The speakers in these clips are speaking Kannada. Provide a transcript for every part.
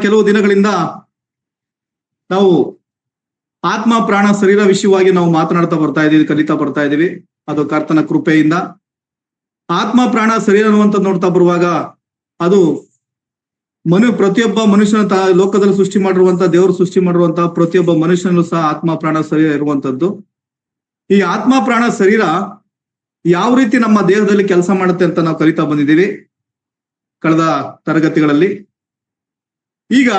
ಕೆಲವು ದಿನಗಳಿಂದ ನಾವು ಆತ್ಮ ಪ್ರಾಣ ಶರೀರ ವಿಷಯವಾಗಿ ನಾವು ಮಾತನಾಡ್ತಾ ಬರ್ತಾ ಇದೀವಿ, ಕಲಿತಾ ಬರ್ತಾ ಇದೀವಿ. ಅದು ಕರ್ತನ ಕೃಪೆಯಿಂದ. ಆತ್ಮ ಪ್ರಾಣ ಶರೀರ ಅನ್ನುವಂಥದ್ದು ನೋಡ್ತಾ ಬರುವಾಗ ಅದು ಪ್ರತಿಯೊಬ್ಬ ಮನುಷ್ಯನ ಲೋಕದಲ್ಲಿ ಸೃಷ್ಟಿ ಮಾಡಿರುವಂತ, ದೇವರು ಸೃಷ್ಟಿ ಮಾಡಿರುವಂತಹ ಪ್ರತಿಯೊಬ್ಬ ಮನುಷ್ಯನಲ್ಲೂ ಸಹ ಆತ್ಮ ಪ್ರಾಣ ಶರೀರ ಇರುವಂತದ್ದು. ಈ ಆತ್ಮ ಪ್ರಾಣ ಶರೀರ ಯಾವ ರೀತಿ ನಮ್ಮ ದೇಹದಲ್ಲಿ ಕೆಲಸ ಮಾಡುತ್ತೆ ಅಂತ ನಾವು ಕಲಿತಾ ಬಂದಿದ್ದೀವಿ ಕಳೆದ ತರಗತಿಗಳಲ್ಲಿ. ಈಗ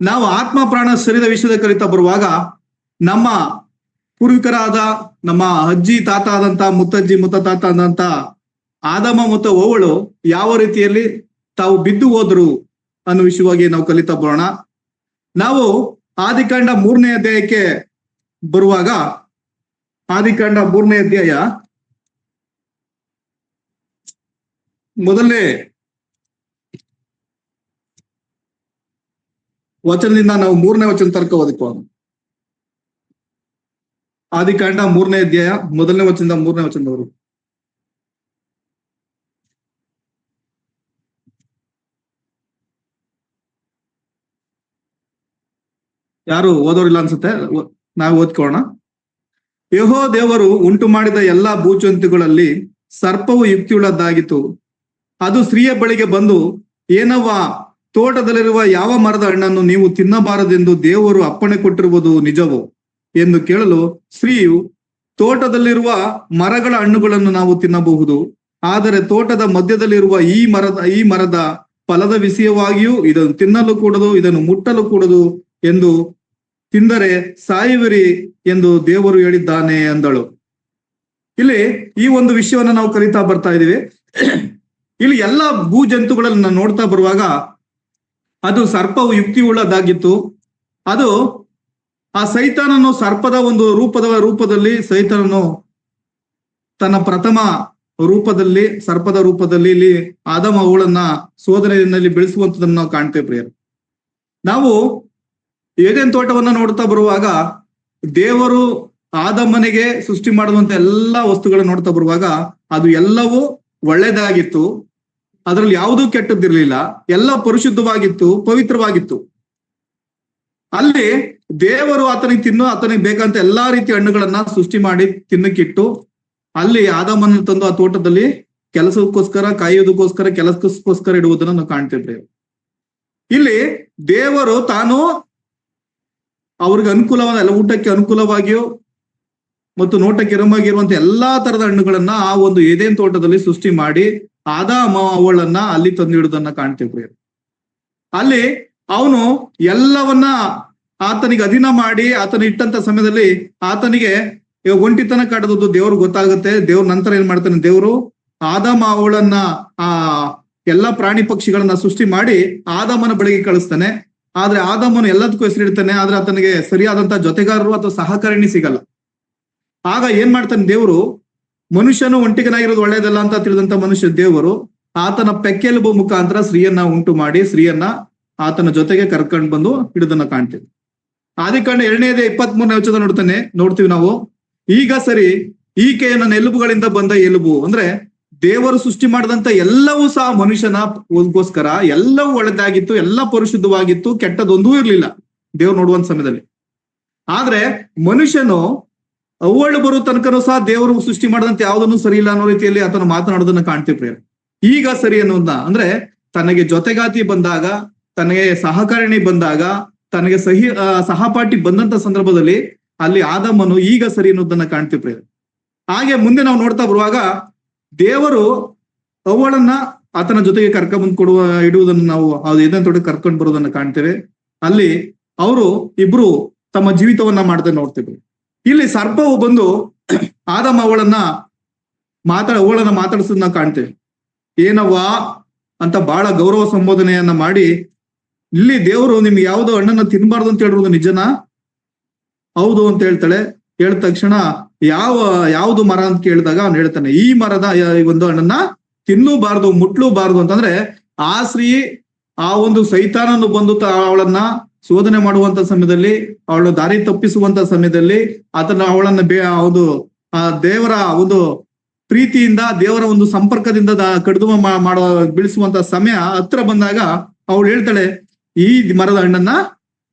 ನಾವು ಆತ್ಮ ಪ್ರಾಣ ಶರೀರ ವಿಷಯದ ಕಲಿತಾ ಬರುವಾಗ ನಮ್ಮ ಪೂರ್ವಿಕರಾದ ನಮ್ಮ ಅಜ್ಜಿ ತಾತ ಆದಂತ, ಮುತ್ತಜ್ಜಿ ಮುತ್ತತಾತ ಆದಂತ ಆದಮ ಮತ್ತು ಅವ್ವಳು ಯಾವ ರೀತಿಯಲ್ಲಿ ತಾವು ಬಿದ್ದು ಹೋದ್ರು ಅನ್ನೋ ವಿಷಯವಾಗಿ ನಾವು ಕಲಿತಾ ಬರೋಣ. ನಾವು ಆದಿಕಾಂಡ 3ನೇ ಅಧ್ಯಾಯಕ್ಕೆ ಬರುವಾಗ, ಆದಿಕಾಂಡ 3ನೇ ಅಧ್ಯಾಯ ಮೊದಲನೇ ವಚನದಿಂದ ನಾವು 3ನೇ ವಚನ ತನಕ ಓದಿಕೊಳ್ಳೋಣ. ಆದಿಕಾಂಡ 3ನೇ ಅಧ್ಯಾಯ ಮೊದಲನೇ ವಚನದಿಂದ 3ನೇ ವಚನದವರು. ಯಾರು ಓದೋರಿಲ್ಲ ಅನ್ಸುತ್ತೆ, ನಾವು ಓದ್ಕೊಳ್ಳೋಣ. ಯೆಹೋವ ದೇವರು ಉಂಟು ಮಾಡಿದ ಎಲ್ಲಾ ಭೂಜಂತುಗಳಲ್ಲಿ ಸರ್ಪವು ಯುಕ್ತಿಯುಳ್ಳದ್ದಾಗಿತ್ತು. ಅದು ಸ್ತ್ರೀಯ ಬಳಿಗೆ ಬಂದು, ಏನವ್ವ, ತೋಟದಲ್ಲಿರುವ ಯಾವ ಮರದ ಹಣ್ಣನ್ನು ನೀವು ತಿನ್ನಬಾರದೆಂದು ದೇವರು ಅಪ್ಪಣೆ ಕೊಟ್ಟಿರುವುದು ನಿಜವೋ ಎಂದು ಕೇಳಲು, ಸ್ತ್ರೀಯು, ತೋಟದಲ್ಲಿರುವ ಮರಗಳ ಹಣ್ಣುಗಳನ್ನು ನಾವು ತಿನ್ನಬಹುದು, ಆದರೆ ತೋಟದ ಮಧ್ಯದಲ್ಲಿರುವ ಈ ಮರದ ಫಲದ ವಿಷಯವಾಗಿಯೂ ಇದನ್ನು ತಿನ್ನಲು ಕೂಡದು, ಇದನ್ನು ಮುಟ್ಟಲು ಕೂಡದು, ಎಂದು ತಿಂದರೆ ಸಾಯುವಿರಿ ಎಂದು ದೇವರು ಹೇಳಿದ್ದಾನೆ ಅಂದಳು. ಇಲ್ಲಿ ಈ ಒಂದು ವಿಷಯವನ್ನ ನಾವು ಕಲಿತಾ ಬರ್ತಾ ಇದೀವಿ. ಇಲ್ಲಿ ಎಲ್ಲಾ ಭೂ ಜಂತುಗಳನ್ನ ನೋಡ್ತಾ ಬರುವಾಗ ಅದು ಸರ್ಪವು ಯುಕ್ತಿಯುಳ್ಳದಾಗಿತ್ತು. ಅದು ಆ ಸೈತಾನನು ಸರ್ಪದ ಒಂದು ರೂಪದಲ್ಲಿ ಸೈತಾನನು ತನ್ನ ಪ್ರಥಮ ರೂಪದಲ್ಲಿ, ಸರ್ಪದ ರೂಪದಲ್ಲಿ ಇಲ್ಲಿ ಆದಮ ಅವಳನ್ನ ಶೋಧನೆಯಲ್ಲಿ ಬೆಳೆಸುವಂತದನ್ನು ನಾವು ಕಾಣ್ತೇವೆ ಪ್ರಿಯರು. ನಾವು ಏದೇನ್ ತೋಟವನ್ನ ನೋಡ್ತಾ ಬರುವಾಗ ದೇವರು ಆದಮನಿಗೆ ಸೃಷ್ಟಿ ಮಾಡುವಂತ ಎಲ್ಲಾ ವಸ್ತುಗಳನ್ನ ನೋಡ್ತಾ ಬರುವಾಗ ಅದು ಎಲ್ಲವೂ ಒಳ್ಳೆದಾಗಿತ್ತು. ಅದರಲ್ಲಿ ಯಾವುದೂ ಕೆಟ್ಟದ್ದಿರ್ಲಿಲ್ಲ, ಎಲ್ಲ ಪರಿಶುದ್ಧವಾಗಿತ್ತು, ಪವಿತ್ರವಾಗಿತ್ತು. ಅಲ್ಲಿ ದೇವರು ಆತನಿಗೆ ಬೇಕಂತ ಎಲ್ಲಾ ರೀತಿಯ ಹಣ್ಣುಗಳನ್ನ ಸೃಷ್ಟಿ ಮಾಡಿ ತಿನ್ನಕ್ಕಿಟ್ಟು ಅಲ್ಲಿ ಆದಮನ ತಂದು ಆ ತೋಟದಲ್ಲಿ ಕೆಲಸಕ್ಕೋಸ್ಕರ, ಕಾಯೋದಕ್ಕೋಸ್ಕರ, ಕೆಲಸಕ್ಕೋಸ್ಕರ ಇಡುವುದನ್ನು ನಾವು ಕಾಣ್ತೇವೆ. ಇಲ್ಲಿ ದೇವರು ತಾನು ಅವ್ರಿಗೆ ಅನುಕೂಲವಾದ ಎಲ್ಲ, ಊಟಕ್ಕೆ ಅನುಕೂಲವಾಗಿಯೋ ಮತ್ತು ನೋಟಕ್ಕೆ ಇರಮಾಗಿರುವಂತ ಎಲ್ಲಾ ತರದ ಹಣ್ಣುಗಳನ್ನ ಆ ಒಂದು ಏದೇನ್ ತೋಟದಲ್ಲಿ ಸೃಷ್ಟಿ ಮಾಡಿ ಆದಾಮ ಅವಳನ್ನ ಅಲ್ಲಿ ತಂದು ಇಡುವುದನ್ನ ಕಾಣ್ತೇವೆ. ಅಲ್ಲಿ ಅವನು ಎಲ್ಲವನ್ನ ಆತನಿಗೆ ಅಧೀನ ಮಾಡಿ ಆತನ ಇಟ್ಟಂತ ಸಮಯದಲ್ಲಿ ಆತನಿಗೆ ಒಂಟಿತನ ಕಾಡೋದು ದೇವ್ರು ಗೊತ್ತಾಗುತ್ತೆ. ದೇವ್ರ ನಂತರ ಏನ್ ಮಾಡ್ತಾನೆ, ದೇವರು ಆದಾಮ ಅವಳನ್ನ ಆ ಎಲ್ಲಾ ಪ್ರಾಣಿ ಪಕ್ಷಿಗಳನ್ನ ಸೃಷ್ಟಿ ಮಾಡಿ ಆದಾಮನ ಬಳಿಗೆ ಕಳಿಸ್ತಾನೆ. ಆದ್ರೆ ಆದಾಮನು ಎಲ್ಲದಕ್ಕೂ ಹೆಸರಿಡ್ತಾನೆ, ಆದ್ರೆ ಆತನಿಗೆ ಸರಿಯಾದಂತ ಜೊತೆಗಾರರು ಅಥವಾ ಸಹಕಾರಿಣಿ ಸಿಗಲ್ಲ. ಆಗ ಏನ್ ಮಾಡ್ತಾನೆ ದೇವರು, ಮನುಷ್ಯನು ಒಂಟಿಗನಾಗಿರೋದು ಒಳ್ಳೇದಲ್ಲ ಅಂತ ತಿಳಿದಂತ ಮನುಷ್ಯ ದೇವರು ಆತನ ಪೆಕ್ಕೆಲುಬು ಮುಖಾಂತರ ಸ್ತ್ರೀಯನ್ನ ಉಂಟು ಮಾಡಿ ಸ್ತ್ರೀಯನ್ನ ಆತನ ಜೊತೆಗೆ ಕರ್ಕೊಂಡು ಬಂದು ಹಿಡಿದನ್ನ ಕಾಣ್ತೇವೆ. ಆದಿಕಾಂಡ 2ನೇ ಅಧ್ಯಾಯ 23ನೇ ವಚನ ನೋಡ್ತೀವಿ ನಾವು. ಈಗ ಸರಿ, ಈಕೆಯ ನನ್ನ ಎಲುಬುಗಳಿಂದ ಬಂದ ಎಲುಬು, ಅಂದ್ರೆ ದೇವರು ಸೃಷ್ಟಿ ಮಾಡಿದಂತ ಎಲ್ಲವೂ ಸಹ ಮನುಷ್ಯನಗೋಸ್ಕರ ಎಲ್ಲವೂ ಒಳ್ಳೆದಾಗಿತ್ತು, ಎಲ್ಲ ಪರಿಶುದ್ಧವಾಗಿತ್ತು, ಕೆಟ್ಟದೊಂದೂ ಇರ್ಲಿಲ್ಲ ದೇವ್ರು ನೋಡುವಂತ ಸಮಯದಲ್ಲಿ. ಆದ್ರೆ ಮನುಷ್ಯನು ಅವ್ವಳು ಬರೋ ತನಕನೂ ಸಹ ದೇವರು ಸೃಷ್ಟಿ ಮಾಡಿದಂತೆ ಯಾವುದನ್ನು ಸರಿ ಇಲ್ಲ ಅನ್ನೋ ರೀತಿಯಲ್ಲಿ ಆತನ ಮಾತನಾಡೋದನ್ನ ಕಾಣ್ತೀವಿ. ಈಗ ಸರಿ ಅನ್ನೋದನ್ನ ಅಂದ್ರೆ ತನಗೆ ಜೊತೆಗಾತಿ ಬಂದಾಗ, ತನಗೆ ಸಹಕಾರಿಣಿ ಬಂದಾಗ, ತನಗೆ ಸಹಪಾಠಿ ಬಂದಂತ ಸಂದರ್ಭದಲ್ಲಿ ಅಲ್ಲಿ ಆದಮನು ಈಗ ಸರಿ ಅನ್ನೋದನ್ನ ಕಾಣ್ತೀವಿ. ಹಾಗೆ ಮುಂದೆ ನಾವು ನೋಡ್ತಾ ಬರುವಾಗ ದೇವರು ಅವಳನ್ನ ಆತನ ಜೊತೆಗೆ ಕರ್ಕೊಂಡ್ಬಂದು ಇಡುವುದನ್ನು ನಾವು ಏದೇನ್ ತೋಟಕ್ಕೆ ಕರ್ಕೊಂಡು ಬರೋದನ್ನ ಕಾಣ್ತೇವೆ. ಅಲ್ಲಿ ಅವರು ಇಬ್ರು ತಮ್ಮ ಜೀವಿತವನ್ನ ಮಾಡ್ತಾ ನೋಡ್ತೇವೆ. ಇಲ್ಲಿ ಸರ್ಪವು ಬಂದು ಆದಮ ಅವಳನ್ನ ಮಾತಾಡಿಸೋದನ್ನ ಕಾಣ್ತೇವೆ. ಏನವ್ವಾ ಅಂತ ಬಹಳ ಗೌರವ ಸಂಬೋಧನೆಯನ್ನ ಮಾಡಿ, ಇಲ್ಲಿ ದೇವರು ನಿಮ್ಗೆ ಯಾವ್ದೋ ಹಣ್ಣನ್ನ ತಿನ್ಬಾರ್ದು ಅಂತ ಹೇಳಿರೋದು ನಿಜನಾ? ಹೌದು ಅಂತ ಹೇಳ್ತಾಳೆ. ಹೇಳಿದ ತಕ್ಷಣ ಯಾವ್ದು ಮರ ಅಂತ ಕೇಳಿದಾಗ ಅವ್ನು ಹೇಳ್ತಾನೆ, ಈ ಮರದ ಒಂದು ಹಣ್ಣನ್ನ ತಿನ್ನೂಬಾರ್ದು, ಮುಟ್ಲೂಬಾರ್ದು ಅಂತಂದ್ರೆ ಆ ಸ್ತ್ರೀ ಆ ಒಂದು ಸೈತಾನನು ಬಂದು ಅವಳನ್ನ ಶೋಧನೆ ಮಾಡುವಂತ ಸಮಯದಲ್ಲಿ, ಅವಳ ದಾರಿ ತಪ್ಪಿಸುವಂತ ಸಮಯದಲ್ಲಿ ಅವಳನ್ನ ಒಂದು ಆ ದೇವರ ಒಂದು ಪ್ರೀತಿಯಿಂದ, ದೇವರ ಒಂದು ಸಂಪರ್ಕದಿಂದ ಕಡಿದು ಬಿಡಿಸುವಂತ ಸಮಯ ಹತ್ರ ಬಂದಾಗ ಅವಳು ಹೇಳ್ತಾಳೆ, ಈ ಮರದ ಹಣ್ಣನ್ನ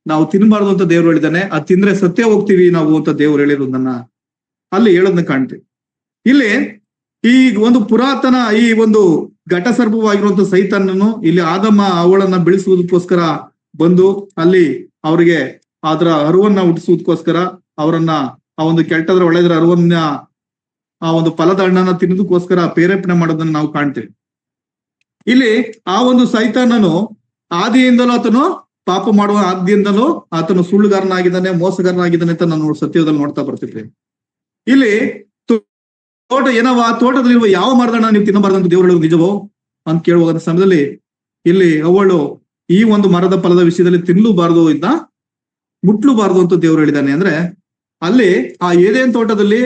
ನಾವು ತಿನ್ನಬಾರ್ದು ಅಂತ ದೇವ್ರು ಹೇಳಿದಾನೆ. ಅದ್ ತಿಂದ್ರೆ ಸತ್ಯ ಹೋಗ್ತೀವಿ ನಾವು ಅಂತ ದೇವ್ರು ಹೇಳಿರೋದನ್ನ ಅಲ್ಲಿ ಹೇಳೋದನ್ನ ಕಾಣ್ತೀವಿ. ಇಲ್ಲಿ ಈ ಒಂದು ಪುರಾತನ ಈ ಒಂದು ಘಟಸರ್ಪವಾಗಿರುವಂತ ಸೈತಾನನು ಇಲ್ಲಿ ಆದಮ ಅವಳನ್ನ ಬೆಳೆಸುವುದಕ್ಕೋಸ್ಕರ ಬಂದು ಅಲ್ಲಿ ಅವರಿಗೆ ಅದರ ಅರಿವನ್ನ ಹುಟ್ಟಿಸುವುದಕ್ಕೋಸ್ಕರ ಅವರನ್ನ ಆ ಒಂದು ಕೆಟ್ಟದ್ರ ಒಳ್ಳೆದ್ರ ಅರಿವನ್ನ ಆ ಒಂದು ಫಲದ ಹಣ್ಣನ್ನ ತಿನ್ನೋದಕ್ಕೋಸ್ಕರ ಪ್ರೇರೇಪಣೆ ಮಾಡೋದನ್ನ ನಾವು ಕಾಣ್ತೇವೆ. ಇಲ್ಲಿ ಆ ಒಂದು ಸೈತಾನನು ಆದಿಯಿಂದಲೂ ಆತನು ಪಾಪ ಮಾಡುವ ಆದಿಯಿಂದಲೂ ಆತನು ಸುಳ್ಳುಗಾರನಾಗಿದ್ದಾನೆ, ಮೋಸಗಾರನಾಗಿದ್ದಾನೆ ಅಂತ ನಾನು ಸತ್ಯದಲ್ಲಿ ನೋಡ್ತಾ ಬರ್ತಿದ್ವಿ. ಇಲ್ಲಿ ತೋಟ ತೋಟದಲ್ಲಿರುವ ಯಾವ ಮರದಣ್ಣ ನೀವು ತಿನ್ನಬಾರ್ದಂತ ದೇವರು ಹೇಳೋದು ನಿಜವೋ ಅಂತ ಕೇಳುವ ಸಮಯದಲ್ಲಿ ಇಲ್ಲಿ ಅವಳು ಈ ಒಂದು ಮರದ ಫಲದ ವಿಷಯದಲ್ಲಿ ತಿನ್ನಲೂಬಾರ್ದು ಇದ್ದ ಮುಟ್ಲೂಬಾರ್ದು ಅಂತ ದೇವರು ಹೇಳಿದ್ದಾನೆ. ಅಂದ್ರೆ ಅಲ್ಲಿ ಆ ಏದೇನ್ ತೋಟದಲ್ಲಿ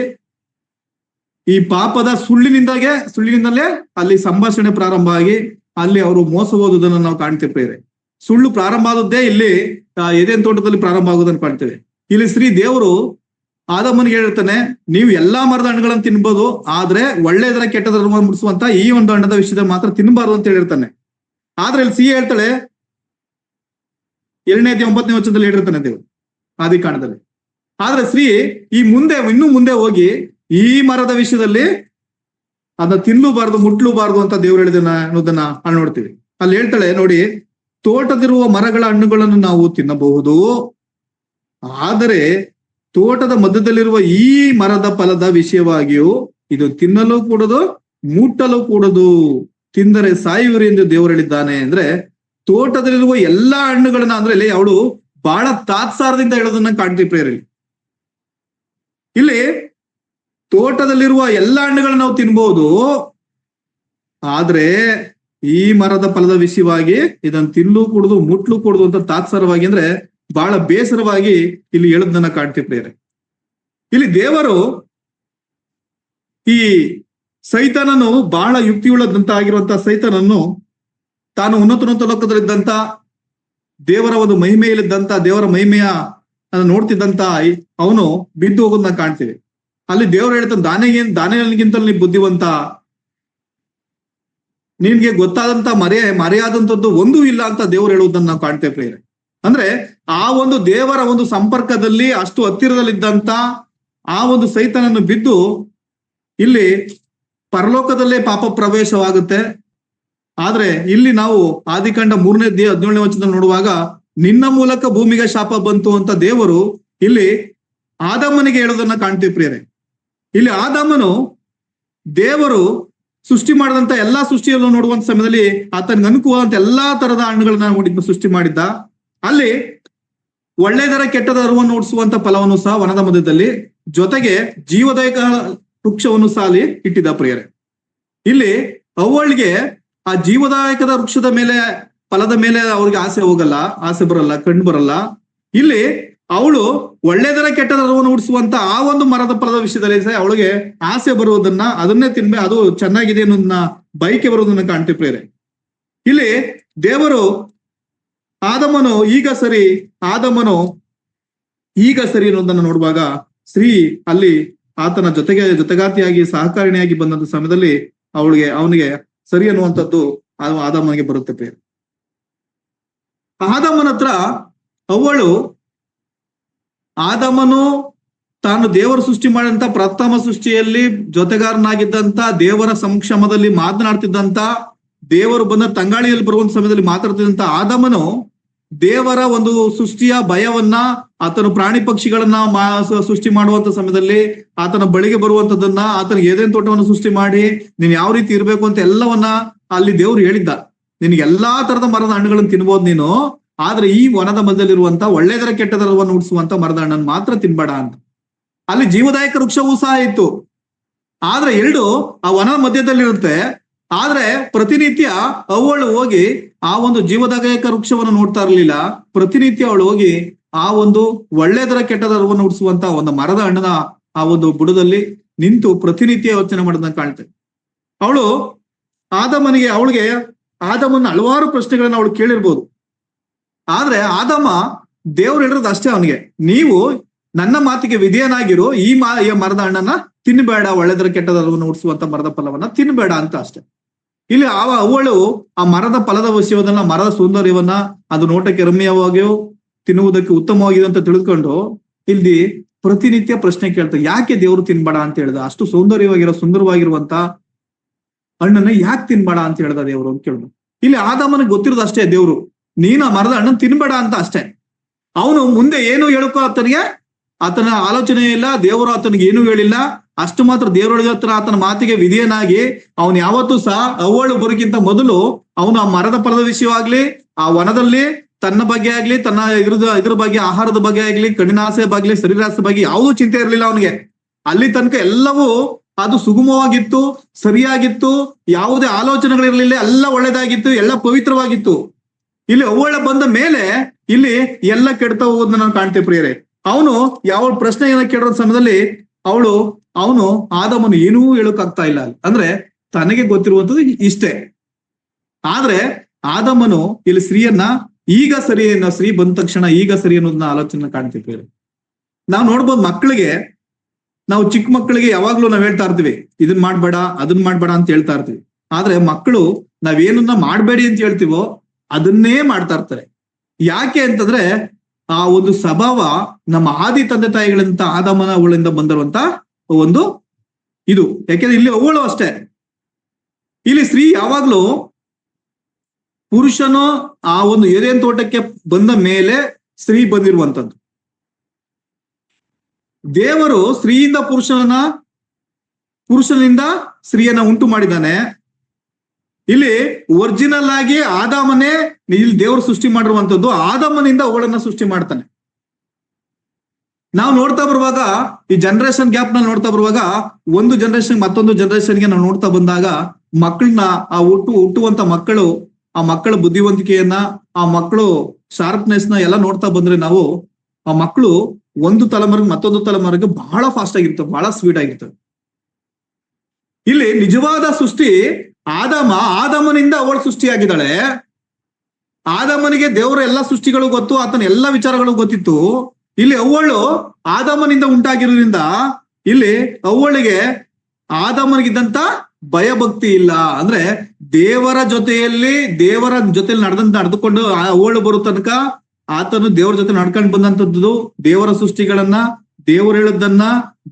ಈ ಪಾಪದ ಸುಳ್ಳಿನಿಂದಲೇ ಅಲ್ಲಿ ಸಂಭಾಷಣೆ ಪ್ರಾರಂಭ ಆಗಿ ಅಲ್ಲಿ ಅವರು ಮೋಸ ಹೋದುದನ್ನು ನಾವು ಕಾಣ್ತೇವೆ. ಸುಳ್ಳು ಪ್ರಾರಂಭ ಆದದ್ದೇ ಇಲ್ಲಿ ಏದೇನ್ ತೋಟದಲ್ಲಿ ಪ್ರಾರಂಭ ಆಗೋದನ್ನು ಕಾಣ್ತೇವೆ. ಇಲ್ಲಿ ಶ್ರೀ ದೇವರು ಆದಮ್ಮನಿಗೆ ಹೇಳಿರ್ತಾನೆ, ನೀವು ಎಲ್ಲಾ ಮರದ ಹಣ್ಣುಗಳನ್ನು ತಿನ್ಬೋದು, ಆದ್ರೆ ಒಳ್ಳೆದರ ಕೆಟ್ಟದರ ಮುಡಿಸುವಂತ ಈ ಒಂದು ಹಣ್ಣದ ವಿಷಯದ ಮಾತ್ರ ತಿನ್ಬಾರ್ದು ಅಂತ ಹೇಳಿರ್ತಾನೆ. ಆದ್ರೆ ಇಲ್ಲಿ ಸಿಹಿ ಹೇಳ್ತಾಳೆ 2ನೇ 9ನೇ ವಚನದಲ್ಲಿ ಹೇಳಿರ್ತಾನೆ ದೇವರು ಆದಿಕಾಂಡದಲ್ಲಿ. ಆದ್ರೆ ಶ್ರೀ ಇನ್ನು ಮುಂದೆ ಹೋಗಿ ಈ ಮರದ ವಿಷಯದಲ್ಲಿ ಅದನ್ನ ತಿನ್ಲೂಬಾರ್ದು ಮುಟ್ಲೂಬಾರ್ದು ಅಂತ ದೇವ್ರು ಹೇಳಿದನ ಅನ್ನೋದನ್ನ ನೋಡ್ತೀವಿ. ಅಲ್ಲಿ ಹೇಳ್ತಾಳೆ ನೋಡಿ, ತೋಟದಿರುವ ಮರಗಳ ಹಣ್ಣುಗಳನ್ನು ನಾವು ತಿನ್ನಬಹುದು, ಆದರೆ ತೋಟದ ಮಧ್ಯದಲ್ಲಿರುವ ಈ ಮರದ ಫಲದ ವಿಷಯವಾಗಿಯೂ ಇದು ತಿನ್ನಲು ಕೂಡದು ಮುಟ್ಟಲು ಕೂಡದು, ತಿಂದರೆ ಸಾಯುವಿರಿ ಎಂದು ದೇವರು ಹೇಳಿದ್ದಾನೆ. ಅಂದ್ರೆ ತೋಟದಲ್ಲಿರುವ ಎಲ್ಲಾ ಹಣ್ಣುಗಳನ್ನ ಅಂದ್ರೆ ಇಲ್ಲಿ ಅವಳು ಬಹಳ ತಾತ್ಸಾರದಿಂದ ಹೇಳೋದನ್ನ ಕಾಣ್ತೀವಿ ಪ್ರೇರಲ್ಲಿ. ಇಲ್ಲಿ ತೋಟದಲ್ಲಿರುವ ಎಲ್ಲಾ ಹಣ್ಣುಗಳನ್ನ ನಾವು ತಿನ್ಬಹುದು, ಆದ್ರೆ ಈ ಮರದ ಫಲದ ವಿಷಯವಾಗಿ ಇದನ್ನ ತಿನ್ಲು ಕೂಡುದು ಮುಟ್ಲು ಕೂಡುದು ಅಂತ ತಾತ್ಸಾರವಾಗಿ ಅಂದ್ರೆ ಬಹಳ ಬೇಸರವಾಗಿ ಇಲ್ಲಿ ಹೇಳೋದನ್ನ ಕಾಣ್ತೀವಿ ಪ್ರೇರೆ. ಇಲ್ಲಿ ದೇವರು ಈ ಸೈತಾನನು ಬಹಳ ಯುಕ್ತಿಯುಳ್ಳದಂತ ಆಗಿರುವಂತಹ ಸೈತಾನನ್ನು ತಾನು ಉನ್ನತ ಲೋಕದಲ್ಲಿದ್ದಂತ ದೇವರ ಒಂದು ಮಹಿಮೆಯಲ್ಲಿದ್ದಂತ ದೇವರ ಮಹಿಮೆಯ ನೋಡ್ತಿದ್ದಂತ ಅವನು ಬಿದ್ದು ಹೋಗೋದನ್ನ ಕಾಣ್ತೀವಿ. ಅಲ್ಲಿ ದೇವರು ಹೇಳ್ತಾನೆ, ದಾನಿಯೇಲನಿಗಿಂತಲೂ ನೀ ಬುದ್ಧಿವಂತ, ನಿನ್ಗೆ ಗೊತ್ತಾದಂತ ಮರೆಯಾದಂಥದ್ದು ಒಂದೂ ಇಲ್ಲ ಅಂತ ದೇವರು ಹೇಳುವುದನ್ನ ನಾವು ಕಾಣ್ತೇವೆ ಪ್ರೇರೆ. ಅಂದ್ರೆ ಆ ಒಂದು ದೇವರ ಒಂದು ಸಂಪರ್ಕದಲ್ಲಿ ಅಷ್ಟು ಹತ್ತಿರದಲ್ಲಿದ್ದಂತ ಆ ಒಂದು ಸೈತಾನನ್ನು ಬಿದ್ದು ಇಲ್ಲಿ ಪರಲೋಕದಲ್ಲೇ ಪಾಪ ಪ್ರವೇಶವಾಗುತ್ತೆ. ಆದ್ರೆ ಇಲ್ಲಿ ನಾವು ಆದಿಕಾಂಡ 3ನೇ 17ನೇ ವಚನದಲ್ಲಿ ನೋಡುವಾಗ ನಿನ್ನ ಮೂಲಕ ಭೂಮಿಗೆ ಶಾಪ ಬಂತು ಅಂತ ದೇವರು ಇಲ್ಲಿ ಆದಾಮನಿಗೆ ಹೇಳೋದನ್ನ ಕಾಣ್ತೀವಿ ಪ್ರಿಯರೇ. ಇಲ್ಲಿ ಆದಾಮನು ದೇವರು ಸೃಷ್ಟಿ ಮಾಡಿದಂತ ಎಲ್ಲಾ ಸೃಷ್ಟಿಯನ್ನು ನೋಡುವಂತ ಸಮಯದಲ್ಲಿ ಆತನಿಗೆ ಅನುಕೂಲವಂತ ಎಲ್ಲಾ ತರದ ಹಣ್ಣುಗಳನ್ನ ಸೃಷ್ಟಿ ಮಾಡಿದ್ದ. ಅಲ್ಲಿ ಒಳ್ಳೆದರ ಕೆಟ್ಟದ ಅರಿವನ್ನು ಓಡಿಸುವಂತ ಫಲವನ್ನು ಸಹ ವನದ ಮಧ್ಯದಲ್ಲಿ, ಜೊತೆಗೆ ಜೀವದಾಯಕ ವೃಕ್ಷವನ್ನು ಸಾಲಿ ಇಟ್ಟಿದ್ದ ಪ್ರಿಯರೇ. ಇಲ್ಲಿ ಅವಳಿಗೆ ಆ ಜೀವದಾಯಕದ ವೃಕ್ಷದ ಮೇಲೆ ಫಲದ ಮೇಲೆ ಅವ್ರಿಗೆ ಆಸೆ ಬರಲ್ಲ, ಕಣ್ಣು ಬರಲ್ಲ. ಇಲ್ಲಿ ಅವಳು ಒಳ್ಳೆದರ ಕೆಟ್ಟದ ಅರಿವನ್ನು ಉಡಿಸುವಂತ ಆ ಒಂದು ಮರದ ಫಲದ ವಿಷಯದಲ್ಲಿ ಸಹ ಅವಳಿಗೆ ಆಸೆ ಬರುವುದನ್ನ, ಅದನ್ನೇ ತಿನ್ಬೇ, ಅದು ಚೆನ್ನಾಗಿದೆ ಅನ್ನೋದನ್ನ ಬಯಕೆ ಬರುವುದನ್ನ ಕಾಣ್ತೀವಿ ಪ್ರೇರೆ. ಇಲ್ಲಿ ದೇವರು ಆದಮನು ಈಗ ಸರಿ ಅನ್ನೋದನ್ನ ನೋಡುವಾಗ ಸ್ತ್ರೀ ಅಲ್ಲಿ ಆತನ ಜೊತೆಗಾತಿಯಾಗಿ ಸಹಕಾರಿಣಿಯಾಗಿ ಬಂದಂತ ಸಮಯದಲ್ಲಿ ಅವನಿಗೆ ಸರಿ ಅನ್ನುವಂಥದ್ದು ಆದಮನಿಗೆ ಬರುತ್ತೆ ಪ್ರೇರೆ. ಆದಮನ ಹತ್ರ ಆದಮನು ತಾನು ದೇವರು ಸೃಷ್ಟಿ ಮಾಡಿದಂತ ಪ್ರಥಮ ಸೃಷ್ಟಿಯಲ್ಲಿ ಜೊತೆಗಾರನಾಗಿದ್ದಂತ ದೇವರ ಸಂಕ್ಷಮದಲ್ಲಿ ಮಾತನಾಡ್ತಿದ್ದಂತ, ದೇವರು ಬಂದ ತಂಗಾಳಿಯಲ್ಲಿ ಬರುವಂತ ಸಮಯದಲ್ಲಿ ಮಾತಾಡ್ತಿದ್ದಂತ ಆದಮನು ದೇವರ ಒಂದು ಸೃಷ್ಟಿಯ ಭಯವನ್ನ, ಆತನು ಪ್ರಾಣಿ ಪಕ್ಷಿಗಳನ್ನ ಸೃಷ್ಟಿ ಮಾಡುವಂತ ಸಮಯದಲ್ಲಿ ಆತನ ಬಳಿಗೆ ಬರುವಂತದನ್ನ, ಆತನಿಗೆ ಏದೇನ್ ತೋಟವನ್ನು ಸೃಷ್ಟಿ ಮಾಡಿ ನೀನ್ ಯಾವ ರೀತಿ ಇರ್ಬೇಕು ಅಂತ ಎಲ್ಲವನ್ನ ಅಲ್ಲಿ ದೇವ್ರು ಹೇಳಿದ್ದ. ನಿನ್ಗೆ ಎಲ್ಲಾ ತರದ ಮರದ ಹಣ್ಣುಗಳನ್ನು ತಿನ್ಬೋದು ನೀನು, ಆದ್ರೆ ಈ ವನದ ಮಧ್ಯದಲ್ಲಿರುವಂತ ಒಳ್ಳೆದರ ಕೆಟ್ಟದರವನ್ನು ಉಡಿಸುವಂತ ಮರದ ಹಣ್ಣನ್ನು ಮಾತ್ರ ತಿನ್ಬೇಡ ಅಂತ. ಅಲ್ಲಿ ಜೀವದಾಯಕ ವೃಕ್ಷವೂ ಸಹ ಇತ್ತು, ಆದ್ರೆ ಎರಡು ಆ ವನದ ಮಧ್ಯದಲ್ಲಿರುತ್ತೆ. ಆದ್ರೆ ಪ್ರತಿನಿತ್ಯ ಅವಳು ಹೋಗಿ ಆ ಒಂದು ಜೀವದಾಯಕ ವೃಕ್ಷವನ್ನು ನೋಡ್ತಾ ಇರ್ಲಿಲ್ಲ. ಪ್ರತಿನಿತ್ಯ ಅವಳು ಹೋಗಿ ಆ ಒಂದು ಒಳ್ಳೆದರ ಕೆಟ್ಟದರವನ್ನು ಉಡಿಸುವಂತ ಒಂದು ಮರದ ಹಣ್ಣನ ಆ ಒಂದು ಬುಡದಲ್ಲಿ ನಿಂತು ಪ್ರತಿನಿತ್ಯ ಯೋಚನೆ ಮಾಡೋದನ್ನ ಕಾಣ್ತೇವೆ. ಅವಳಿಗೆ ಆದಮನ ಹಲವಾರು ಪ್ರಶ್ನೆಗಳನ್ನ ಅವಳು ಕೇಳಿರ್ಬೋದು. ಆದ್ರೆ ಆದಮ ದೇವ್ರು ಹೇಳಿರೋದು ಅಷ್ಟೇ ಅವನಿಗೆ, ನೀವು ನನ್ನ ಮಾತಿಗೆ ವಿಧೇಯನಾಗಿರು, ಈ ಮರದ ಹಣ್ಣನ್ನ ತಿನ್ಬೇಡ, ಒಳ್ಳೆದರ ಕೆಟ್ಟದರವನ್ನು ಉಡಿಸುವಂತ ಮರದ ಫಲವನ್ನ ತಿನ್ಬೇಡ ಅಂತ ಅಷ್ಟೇ. ಇಲ್ಲಿ ಅವಳು ಆ ಮರದ ಫಲದ ವಿಷಯವನ್ನ, ಮರದ ಸೌಂದರ್ಯವನ್ನ, ಅದು ನೋಟಕ್ಕೆ ರಮ್ಯವಾಗಿಯೂ ತಿನ್ನುವುದಕ್ಕೆ ಉತ್ತಮವಾಗಿದೆ ಅಂತ ತಿಳಿದುಕೊಂಡು ಇಲ್ಲಿ ಪ್ರತಿನಿತ್ಯ ಪ್ರಶ್ನೆ ಕೇಳ್ತಾರೆ, ಯಾಕೆ ದೇವರು ತಿನ್ಬೇಡ ಅಂತ ಹೇಳ್ದ? ಅಷ್ಟು ಸುಂದರವಾಗಿರುವಂತ ಹಣ್ಣನ್ನ ಯಾಕೆ ತಿನ್ಬೇಡ ಅಂತ ಹೇಳ್ದ ದೇವರು ಅಂತ ಕೇಳಿದ್ರು. ಇಲ್ಲಿ ಆದಾಮನಿಗೆ ಗೊತ್ತಿರೋದು ಅಷ್ಟೇ, ದೇವ್ರು ನೀನು ಆ ಮರದ ಹಣ್ಣನ್ನು ತಿನ್ಬೇಡ ಅಂತ ಅಷ್ಟೇ. ಅವನು ಮುಂದೆ ಏನು ಹೇಳಕ್ಕೋ ಆತನ ಆಲೋಚನೆ ಇಲ್ಲ, ದೇವರು ಆತನಿಗೆ ಏನು ಹೇಳಿಲ್ಲ. ಅಷ್ಟು ಮಾತ್ರ ದೇವರೊಳಗೆ ಹತ್ರ ಆತನ ಮಾತಿಗೆ ವಿಧೇಯನಾಗಿ ಅವನು ಯಾವತ್ತೂ ಸಹ ಅವ್ವಳು ಬರೋಕ್ಕಿಂತ ಮೊದಲು ಅವನು ಆ ಮರದ ಫಲದ ವಿಷಯವಾಗ್ಲಿ, ಆ ವನದಲ್ಲಿ ತನ್ನ ಬಗ್ಗೆ ಆಗ್ಲಿ, ತನ್ನ ಇದ್ರ ಬಗ್ಗೆ, ಆಹಾರದ ಬಗ್ಗೆ ಆಗ್ಲಿ, ಕಣ್ಣಿನಾಸೆ ಬಗ್ಗೆ, ಶರೀರಾಸೆ ಬಗ್ಗೆ ಯಾವುದೂ ಚಿಂತೆ ಇರಲಿಲ್ಲ ಅವನಿಗೆ. ಅಲ್ಲಿ ತನಕ ಎಲ್ಲವೂ ಅದು ಸುಗಮವಾಗಿತ್ತು, ಸರಿಯಾಗಿತ್ತು, ಯಾವುದೇ ಆಲೋಚನೆಗಳಿರ್ಲಿಲ್ಲ, ಎಲ್ಲ ಒಳ್ಳೇದಾಗಿತ್ತು, ಎಲ್ಲ ಪವಿತ್ರವಾಗಿತ್ತು. ಇಲ್ಲಿ ಅವ್ವಳ ಬಂದ ಮೇಲೆ ಇಲ್ಲಿ ಎಲ್ಲ ಕೆಡ್ತಾ ಹೋಗೋದನ್ನ ನಾವು ಕಾಣ್ತೇವೆ ಪ್ರಿಯರೇ. ಅವನು ಯಾವ ಪ್ರಶ್ನೆಯನ್ನ ಕೇಳೋ ಸಮಯದಲ್ಲಿ ಅವನು ಆದಾಮನು ಏನೂ ಹೇಳೋಕ್ಕಾಗ್ತಾ ಇಲ್ಲ. ಅಂದ್ರೆ ತನಗೆ ಗೊತ್ತಿರುವಂತದ್ದು ಇಷ್ಟೇ. ಆದ್ರೆ ಆದಾಮನು ಇಲ್ಲಿ ಸ್ತ್ರೀಯನ್ನ ಈಗ ಸರಿ, ಸ್ತ್ರೀ ಬಂದ ತಕ್ಷಣ ಈಗ ಸರಿ ಅನ್ನೋದನ್ನ ಆಲೋಚನೆ ಕಾಣ್ತೀವಿ. ನಾವು ನೋಡ್ಬೋದು, ಮಕ್ಕಳಿಗೆ, ನಾವು ಚಿಕ್ಕ ಮಕ್ಕಳಿಗೆ ಯಾವಾಗ್ಲೂ ನಾವ್ ಹೇಳ್ತಾ ಇರ್ತೀವಿ, ಇದನ್ ಮಾಡ್ಬೇಡ, ಅದನ್ ಮಾಡ್ಬೇಡ ಅಂತ ಹೇಳ್ತಾ ಇರ್ತೀವಿ. ಆದ್ರೆ ಮಕ್ಕಳು ನಾವೇನನ್ನ ಮಾಡ್ಬೇಡಿ ಅಂತ ಹೇಳ್ತೀವೋ ಅದನ್ನೇ ಮಾಡ್ತಾ ಇರ್ತಾರೆ. ಯಾಕೆ ಅಂತಂದ್ರೆ ಆ ಒಂದು ಸ್ವಭಾವ ನಮ್ಮ ಆದಿ ತಂದೆ ತಾಯಿಗಳಿಂದ, ಆದಾಮನ ಅವಳಿಂದ ಬಂದಿರುವಂತ ಒಂದು ಇದು. ಯಾಕೆಂದ್ರೆ ಇಲ್ಲಿ ಅವಳು ಅಷ್ಟೇ, ಇಲ್ಲಿ ಸ್ತ್ರೀ ಯಾವಾಗ್ಲೂ ಪುರುಷನು ಆ ಒಂದು ಏದೇನ್ ತೋಟಕ್ಕೆ ಬಂದ ಮೇಲೆ ಸ್ತ್ರೀ ಬಂದಿರುವಂತದ್ದು. ದೇವರು ಸ್ತ್ರೀಯಿಂದ ಪುರುಷನಿಂದ ಸ್ತ್ರೀಯನ್ನ ಉಂಟು ಮಾಡಿದ್ದಾನೆ. ಇಲ್ಲಿ ಒರಿಜಿನಲ್ ಆಗಿ ಆದಾಮನೇ ಇಲ್ಲಿ ದೇವರು ಸೃಷ್ಟಿ ಮಾಡಿರುವಂತದ್ದು, ಆದಾಮನಿಂದ ಅವಳನ್ನ ಸೃಷ್ಟಿ ಮಾಡ್ತಾನೆ. ನಾವು ನೋಡ್ತಾ ಬರುವಾಗ, ಈ ಜನರೇಷನ್ ಗ್ಯಾಪ್ ನಲ್ಲಿ ನೋಡ್ತಾ ಬರುವಾಗ, ಒಂದು ಜನರೇಷನ್ ಮತ್ತೊಂದು ಜನರೇಷನ್ಗೆ ನಾವು ನೋಡ್ತಾ ಬಂದಾಗ ಮಕ್ಕಳನ್ನ, ಆ ಹುಟ್ಟುವಂತ ಮಕ್ಕಳು, ಆ ಮಕ್ಕಳ ಬುದ್ಧಿವಂತಿಕೆಯನ್ನ, ಆ ಮಕ್ಕಳು ಶಾರ್ಪ್ನೆಸ್ ನ ಎಲ್ಲ ನೋಡ್ತಾ ಬಂದ್ರೆ ನಾವು ಆ ಮಕ್ಕಳು ಒಂದು ತಲೆಮಾರಿಗೆ ಮತ್ತೊಂದು ತಲೆಮಾರಿಗೆ ಬಹಳ ಫಾಸ್ಟ್ ಆಗಿರ್ತವೆ, ಬಹಳ ಸ್ಪೀಡ್ ಆಗಿರ್ತವೆ. ಇಲ್ಲಿ ನಿಜವಾದ ಸೃಷ್ಟಿ ಆದಾಮನಿಂದ ಅವಳು ಸೃಷ್ಟಿಯಾಗಿದ್ದಾಳೆ. ಆದಾಮನಿಗೆ ದೇವರ ಎಲ್ಲಾ ಸೃಷ್ಟಿಗಳು ಗೊತ್ತು, ಆತನ ಎಲ್ಲಾ ವಿಚಾರಗಳು ಗೊತ್ತಿತ್ತು. ಇಲ್ಲಿ ಅವಳು ಆದಾಮನಿಂದ ಉಂಟಾಗಿರೋದ್ರಿಂದ ಇಲ್ಲಿ ಅವಳಿಗೆ ಆದಾಮನಿಗಿದ್ದಂತ ಭಯಭಕ್ತಿ ಇಲ್ಲ. ಅಂದ್ರೆ ದೇವರ ಜೊತೆಯಲ್ಲಿ ನಡೆದುಕೊಂಡು ಅವಳು ಬರೋ ತನಕ ಆತನು ದೇವರ ಜೊತೆ ನಡ್ಕೊಂಡು ಬಂದಂತದ್ದು, ದೇವರ ಸೃಷ್ಟಿಗಳನ್ನ, ದೇವರು ಹೇಳದನ್ನ,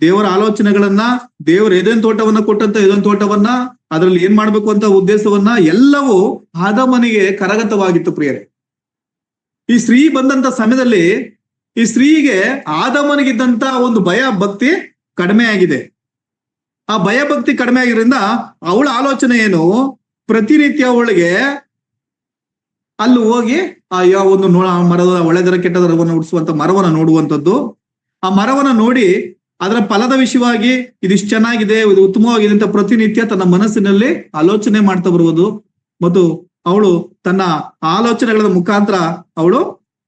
ದೇವರ ಆಲೋಚನೆಗಳನ್ನ, ದೇವರು ಏದೇನ್ ತೋಟವನ್ನ ಕೊಟ್ಟಂತ ಏದೇನ್ ತೋಟವನ್ನ, ಅದ್ರಲ್ಲಿ ಏನ್ ಮಾಡ್ಬೇಕು ಅಂತ ಉದ್ದೇಶವನ್ನ ಎಲ್ಲವೂ ಆದಾಮನಿಗೆ ಕರಗತವಾಗಿತ್ತು ಪ್ರಿಯರೇ. ಈ ಸ್ತ್ರೀ ಬಂದಂತ ಸಮಯದಲ್ಲಿ ಈ ಸ್ತ್ರೀಗೆ ಆದಾಮನಿಗಿದ್ದಂತ ಒಂದು ಭಯ ಭಕ್ತಿ ಕಡಿಮೆ ಆಗಿದೆ. ಆ ಭಯ ಭಕ್ತಿ ಕಡಿಮೆ ಆಗಿರೋದ್ರಿಂದ ಅವಳ ಆಲೋಚನೆ ಏನು, ಪ್ರತಿನಿತ್ಯ ಅವಳಿಗೆ ಅಲ್ಲಿ ಹೋಗಿ ಆ ಒಂದು ಮರದ ಒಳ್ಳೆದರ ಕೆಟ್ಟದರವನ್ನು ಉಡಿಸುವಂತ ಮರವನ್ನ ನೋಡುವಂಥದ್ದು, ಆ ಮರವನ್ನ ನೋಡಿ ಅದರ ಫಲದ ವಿಷಯವಾಗಿ ಇದಿಷ್ಟು ಚೆನ್ನಾಗಿದೆ, ಇದು ಉತ್ತಮವಾಗಿದೆ ಅಂತ ಪ್ರತಿನಿತ್ಯ ತನ್ನ ಮನಸ್ಸಿನಲ್ಲಿ ಆಲೋಚನೆ ಮಾಡ್ತಾ ಬರುವುದು. ಮತ್ತು ಅವಳು ತನ್ನ ಆಲೋಚನೆಗಳ ಮುಖಾಂತರ ಅವಳು